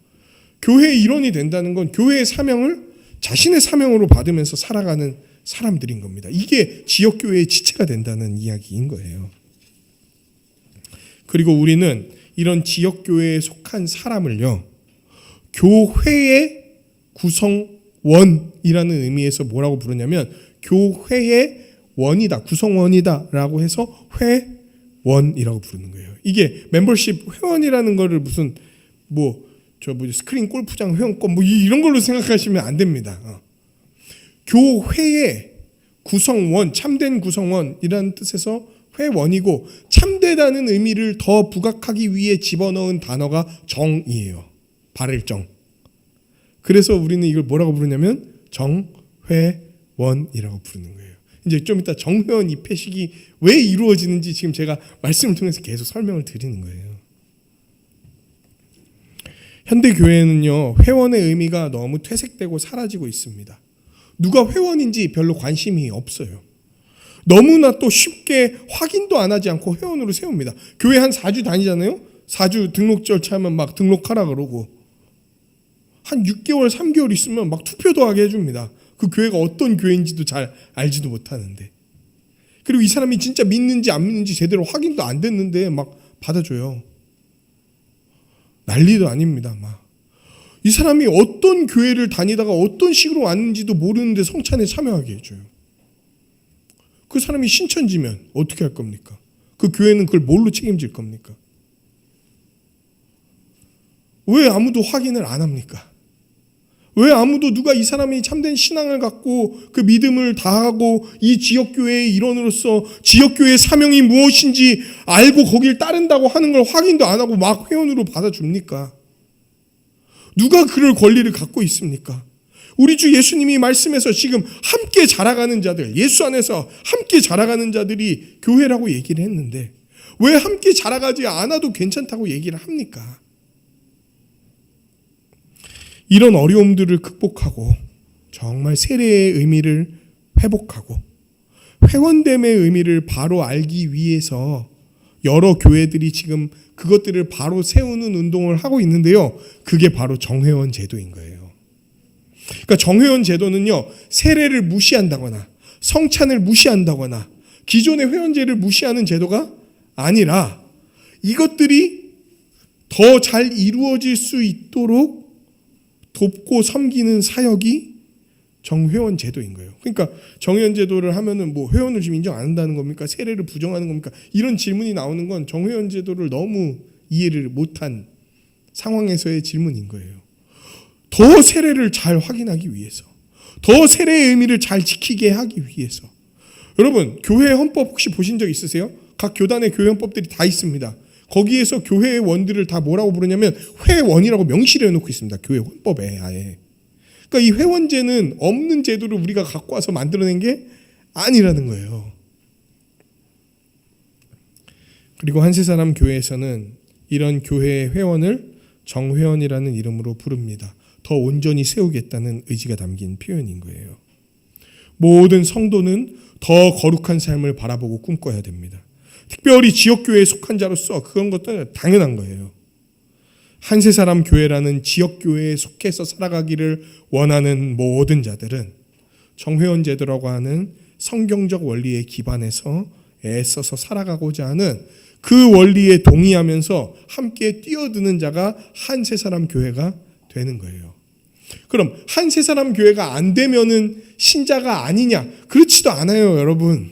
교회의 일원이 된다는 건 교회의 사명을 자신의 사명으로 받으면서 살아가는 사람들인 겁니다. 이게 지역교회의 지체가 된다는 이야기인 거예요. 그리고 우리는 이런 지역교회에 속한 사람을요, 교회의 구성원이라는 의미에서 뭐라고 부르냐면 교회의 원이다, 구성원이다 라고 해서 회원이라고 부르는 거예요. 이게 멤버십 회원이라는 거를 무슨 스크린 골프장 회원권 이런 걸로 생각하시면 안 됩니다. 교회의 구성원, 참된 구성원이라는 뜻에서 회원이고, 참되다는 의미를 더 부각하기 위해 집어넣은 단어가 정이에요. 바를 정. 그래서 우리는 이걸 뭐라고 부르냐면 정회원이라고 부르는 거예요. 이제 좀 이따 정회원 입회식이 왜 이루어지는지 지금 제가 말씀을 통해서 계속 설명을 드리는 거예요. 현대 교회는요, 회원의 의미가 너무 퇴색되고 사라지고 있습니다. 누가 회원인지 별로 관심이 없어요. 너무나 또 쉽게 확인도 안 하지 않고 회원으로 세웁니다. 교회 한 4주 다니잖아요. 4주 등록 절차하면 막 등록하라 그러고, 한 6개월, 3개월 있으면 막 투표도 하게 해줍니다. 그 교회가 어떤 교회인지도 잘 알지도 못하는데. 그리고 이 사람이 진짜 믿는지 안 믿는지 제대로 확인도 안 됐는데 막 받아줘요. 난리도 아닙니다. 이 사람이 어떤 교회를 다니다가 어떤 식으로 왔는지도 모르는데 성찬에 참여하게 해줘요. 그 사람이 신천지면 어떻게 할 겁니까? 그 교회는 그걸 뭘로 책임질 겁니까? 왜 아무도 확인을 안 합니까? 왜 아무도 누가 이 사람이 참된 신앙을 갖고 그 믿음을 다하고 이 지역교회의 일원으로서 지역교회의 사명이 무엇인지 알고 거길 따른다고 하는 걸 확인도 안 하고 막 회원으로 받아줍니까? 누가 그럴 권리를 갖고 있습니까? 우리 주 예수님이 말씀에서 지금 함께 자라가는 자들, 예수 안에서 함께 자라가는 자들이 교회라고 얘기를 했는데 왜 함께 자라가지 않아도 괜찮다고 얘기를 합니까? 이런 어려움들을 극복하고 정말 세례의 의미를 회복하고 회원됨의 의미를 바로 알기 위해서 여러 교회들이 지금 그것들을 바로 세우는 운동을 하고 있는데요. 그게 바로 정회원 제도인 거예요. 그러니까 정회원 제도는요, 세례를 무시한다거나 성찬을 무시한다거나 기존의 회원제를 무시하는 제도가 아니라 이것들이 더 잘 이루어질 수 있도록 돕고 섬기는 사역이 정회원 제도인 거예요. 그러니까 정회원 제도를 하면은 회원을 지금 인정 안 한다는 겁니까? 세례를 부정하는 겁니까? 이런 질문이 나오는 건 정회원 제도를 너무 이해를 못한 상황에서의 질문인 거예요. 더 세례를 잘 확인하기 위해서, 더 세례의 의미를 잘 지키게 하기 위해서. 여러분, 교회 헌법 혹시 보신 적 있으세요? 각 교단의 교회 헌법들이 다 있습니다. 거기에서 교회의 원들을 다 뭐라고 부르냐면 회원이라고 명시를 해놓고 있습니다. 교회 헌법에 아예. 그러니까 이 회원제는 없는 제도를 우리가 갖고 와서 만들어낸 게 아니라는 거예요. 그리고 한세사람 교회에서는 이런 교회의 회원을 정회원이라는 이름으로 부릅니다. 더 온전히 세우겠다는 의지가 담긴 표현인 거예요. 모든 성도는 더 거룩한 삶을 바라보고 꿈꿔야 됩니다. 특별히 지역교회에 속한 자로서 그런 것도 당연한 거예요. 한세사람 교회라는 지역교회에 속해서 살아가기를 원하는 모든 자들은 정회원 제도라고 하는 성경적 원리에 기반해서 애써서 살아가고자 하는 그 원리에 동의하면서 함께 뛰어드는 자가 한세사람 교회가 되는 거예요. 그럼 한세사람 교회가 안 되면은 신자가 아니냐? 그렇지도 않아요, 여러분.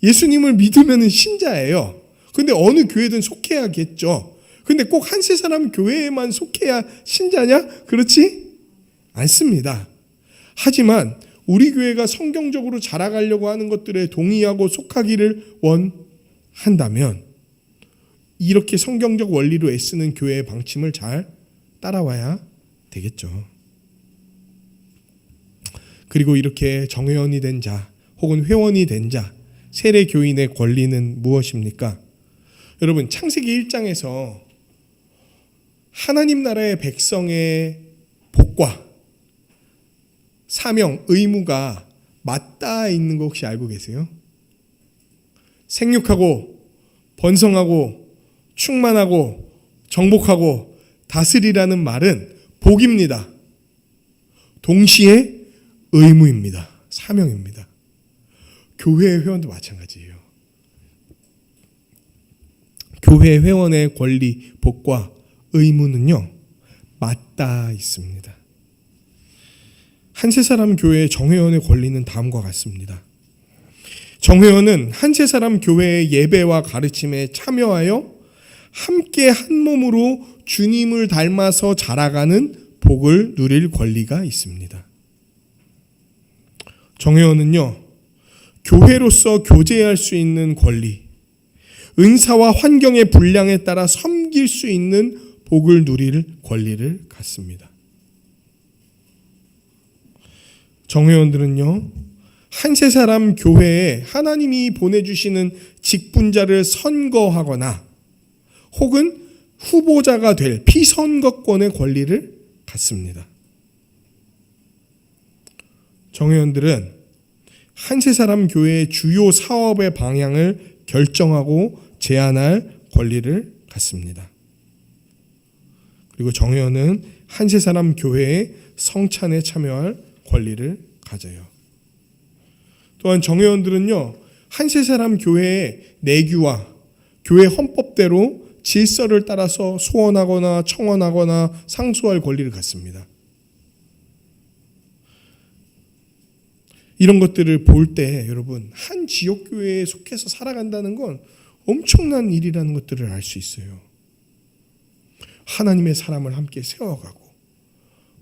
예수님을 믿으면은 신자예요. 근데 어느 교회든 속해야겠죠. 근데 꼭 한세사람 교회에만 속해야 신자냐? 그렇지 않습니다. 하지만 우리 교회가 성경적으로 자라가려고 하는 것들에 동의하고 속하기를 원한다면 이렇게 성경적 원리로 애쓰는 교회의 방침을 잘 따라와야 되겠죠. 그리고 이렇게 정회원이 된 자 혹은 회원이 된 자, 세례 교인의 권리는 무엇입니까? 여러분, 창세기 1장에서 하나님 나라의 백성의 복과 사명, 의무가 맞닿아 있는 거 혹시 알고 계세요? 생육하고 번성하고 충만하고 정복하고 다스리라는 말은 복입니다. 동시에 의무입니다. 사명입니다. 교회 회원도 마찬가지예요. 교회 회원의 권리, 복과 의무는요, 맞닿아 있습니다. 한세사람 교회의 정회원의 권리는 다음과 같습니다. 정회원은 한세사람 교회의 예배와 가르침에 참여하여 함께 한 몸으로 주님을 닮아서 자라가는 복을 누릴 권리가 있습니다. 정회원은요, 교회로서 교제할 수 있는 권리, 은사와 환경의 분량에 따라 섬길 수 있는 복을 누릴 권리를 갖습니다. 정회원들은요, 한세사람 교회에 하나님이 보내주시는 직분자를 선거하거나 혹은 후보자가 될 피선거권의 권리를 갖습니다. 정회원들은 한세사람 교회의 주요 사업의 방향을 결정하고 제안할 권리를 갖습니다. 그리고 정회원은 한세사람 교회의 성찬에 참여할 권리를 가져요. 또한 정회원들은요, 한세사람 교회의 내규와 교회 헌법대로 질서를 따라서 소원하거나 청원하거나 상소할 권리를 갖습니다. 이런 것들을 볼 때 여러분, 한 지역교회에 속해서 살아간다는 건 엄청난 일이라는 것들을 알 수 있어요. 하나님의 사람을 함께 세워가고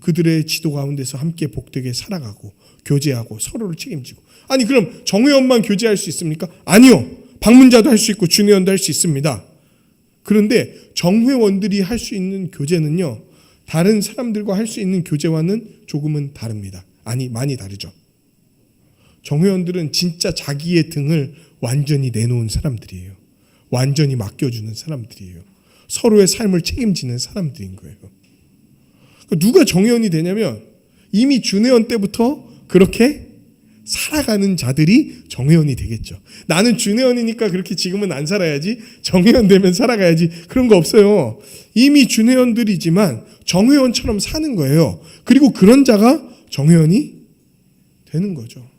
그들의 지도 가운데서 함께 복되게 살아가고 교제하고 서로를 책임지고. 아니, 그럼 정회원만 교제할 수 있습니까? 아니요. 방문자도 할 수 있고 준회원도 할 수 있습니다. 그런데 정회원들이 할 수 있는 교제는요, 다른 사람들과 할 수 있는 교제와는 조금은 다릅니다. 아니, 많이 다르죠. 정회원들은 진짜 자기의 등을 완전히 내놓은 사람들이에요. 완전히 맡겨주는 사람들이에요. 서로의 삶을 책임지는 사람들인 거예요. 누가 정회원이 되냐면 이미 준회원 때부터 그렇게 살아가는 자들이 정회원이 되겠죠. 나는 준회원이니까 그렇게 지금은 안 살아야지, 정회원 되면 살아가야지, 그런 거 없어요. 이미 준회원들이지만 정회원처럼 사는 거예요. 그리고 그런 자가 정회원이 되는 거죠.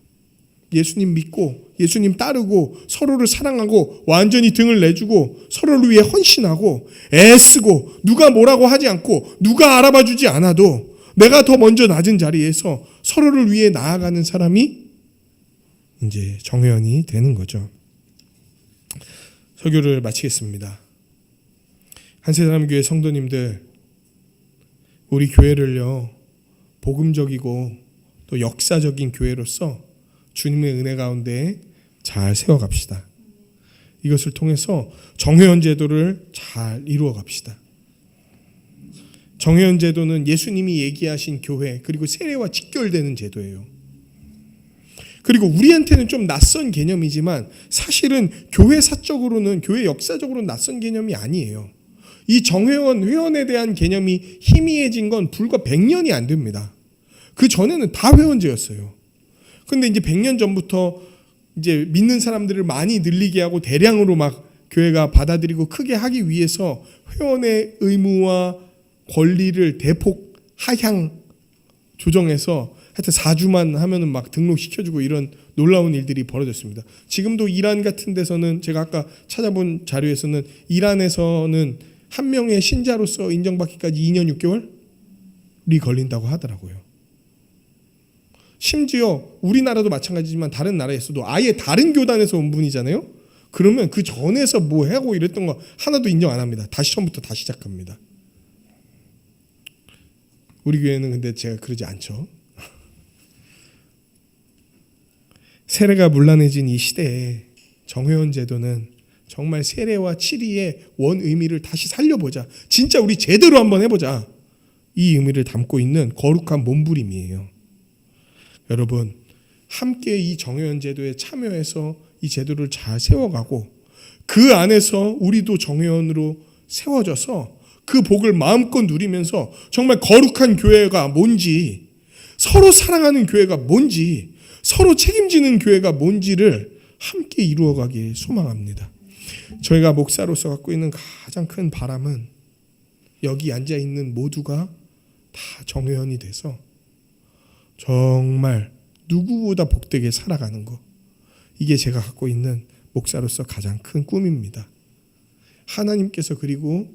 예수님 믿고 예수님 따르고 서로를 사랑하고 완전히 등을 내주고 서로를 위해 헌신하고 애쓰고 누가 뭐라고 하지 않고 누가 알아봐 주지 않아도 내가 더 먼저 낮은 자리에서 서로를 위해 나아가는 사람이 이제 정회원이 되는 거죠. 설교를 마치겠습니다. 한세사람교회 성도님들, 우리 교회를요, 복음적이고 또 역사적인 교회로서 주님의 은혜 가운데 잘 세워갑시다. 이것을 통해서 정회원 제도를 잘 이루어 갑시다. 정회원 제도는 예수님이 얘기하신 교회 그리고 세례와 직결되는 제도예요. 그리고 우리한테는 좀 낯선 개념이지만 사실은 교회 사적으로는, 교회 역사적으로는 낯선 개념이 아니에요. 이 정회원, 회원에 대한 개념이 희미해진 건 불과 100년이 안 됩니다. 그 전에는 다 회원제였어요. 근데 이제 100년 전부터 이제 믿는 사람들을 많이 늘리게 하고 대량으로 막 교회가 받아들이고 크게 하기 위해서 회원의 의무와 권리를 대폭 하향 조정해서 하여튼 4주만 하면은 막 등록시켜주고 이런 놀라운 일들이 벌어졌습니다. 지금도 이란 같은 데서는 제가 아까 찾아본 자료에서는 이란에서는 한 명의 신자로서 인정받기까지 2년 6개월이 걸린다고 하더라고요. 심지어 우리나라도 마찬가지지만 다른 나라에서도 아예 다른 교단에서 온 분이잖아요. 그러면 그 전에서 뭐 하고 이랬던 거 하나도 인정 안 합니다. 다시 처음부터 다시 시작합니다. 우리 교회는 근데 제가 그러지 않죠. 세례가 문란해진 이 시대에 정회원 제도는 정말 세례와 치리의 원 의미를 다시 살려보자. 진짜 우리 제대로 한번 해보자. 이 의미를 담고 있는 거룩한 몸부림이에요. 여러분, 함께 이 정회원 제도에 참여해서 이 제도를 잘 세워가고 그 안에서 우리도 정회원으로 세워져서 그 복을 마음껏 누리면서 정말 거룩한 교회가 뭔지, 서로 사랑하는 교회가 뭔지, 서로 책임지는 교회가 뭔지를 함께 이루어가길 소망합니다. 저희가 목사로서 갖고 있는 가장 큰 바람은 여기 앉아있는 모두가 다 정회원이 돼서 정말 누구보다 복되게 살아가는 것, 이게 제가 갖고 있는 목사로서 가장 큰 꿈입니다. 하나님께서 그리고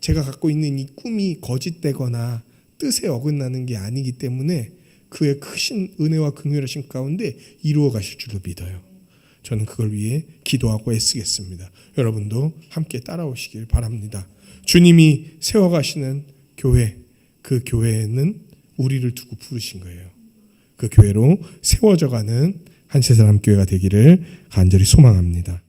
제가 갖고 있는 이 꿈이 거짓되거나 뜻에 어긋나는 게 아니기 때문에 그의 크신 은혜와 긍휼하신 가운데 이루어 가실 줄로 믿어요. 저는 그걸 위해 기도하고 애쓰겠습니다. 여러분도 함께 따라오시길 바랍니다. 주님이 세워가시는 교회, 그 교회는 우리를 두고 부르신 거예요. 그 교회로 세워져가는 한세사람 교회가 되기를 간절히 소망합니다.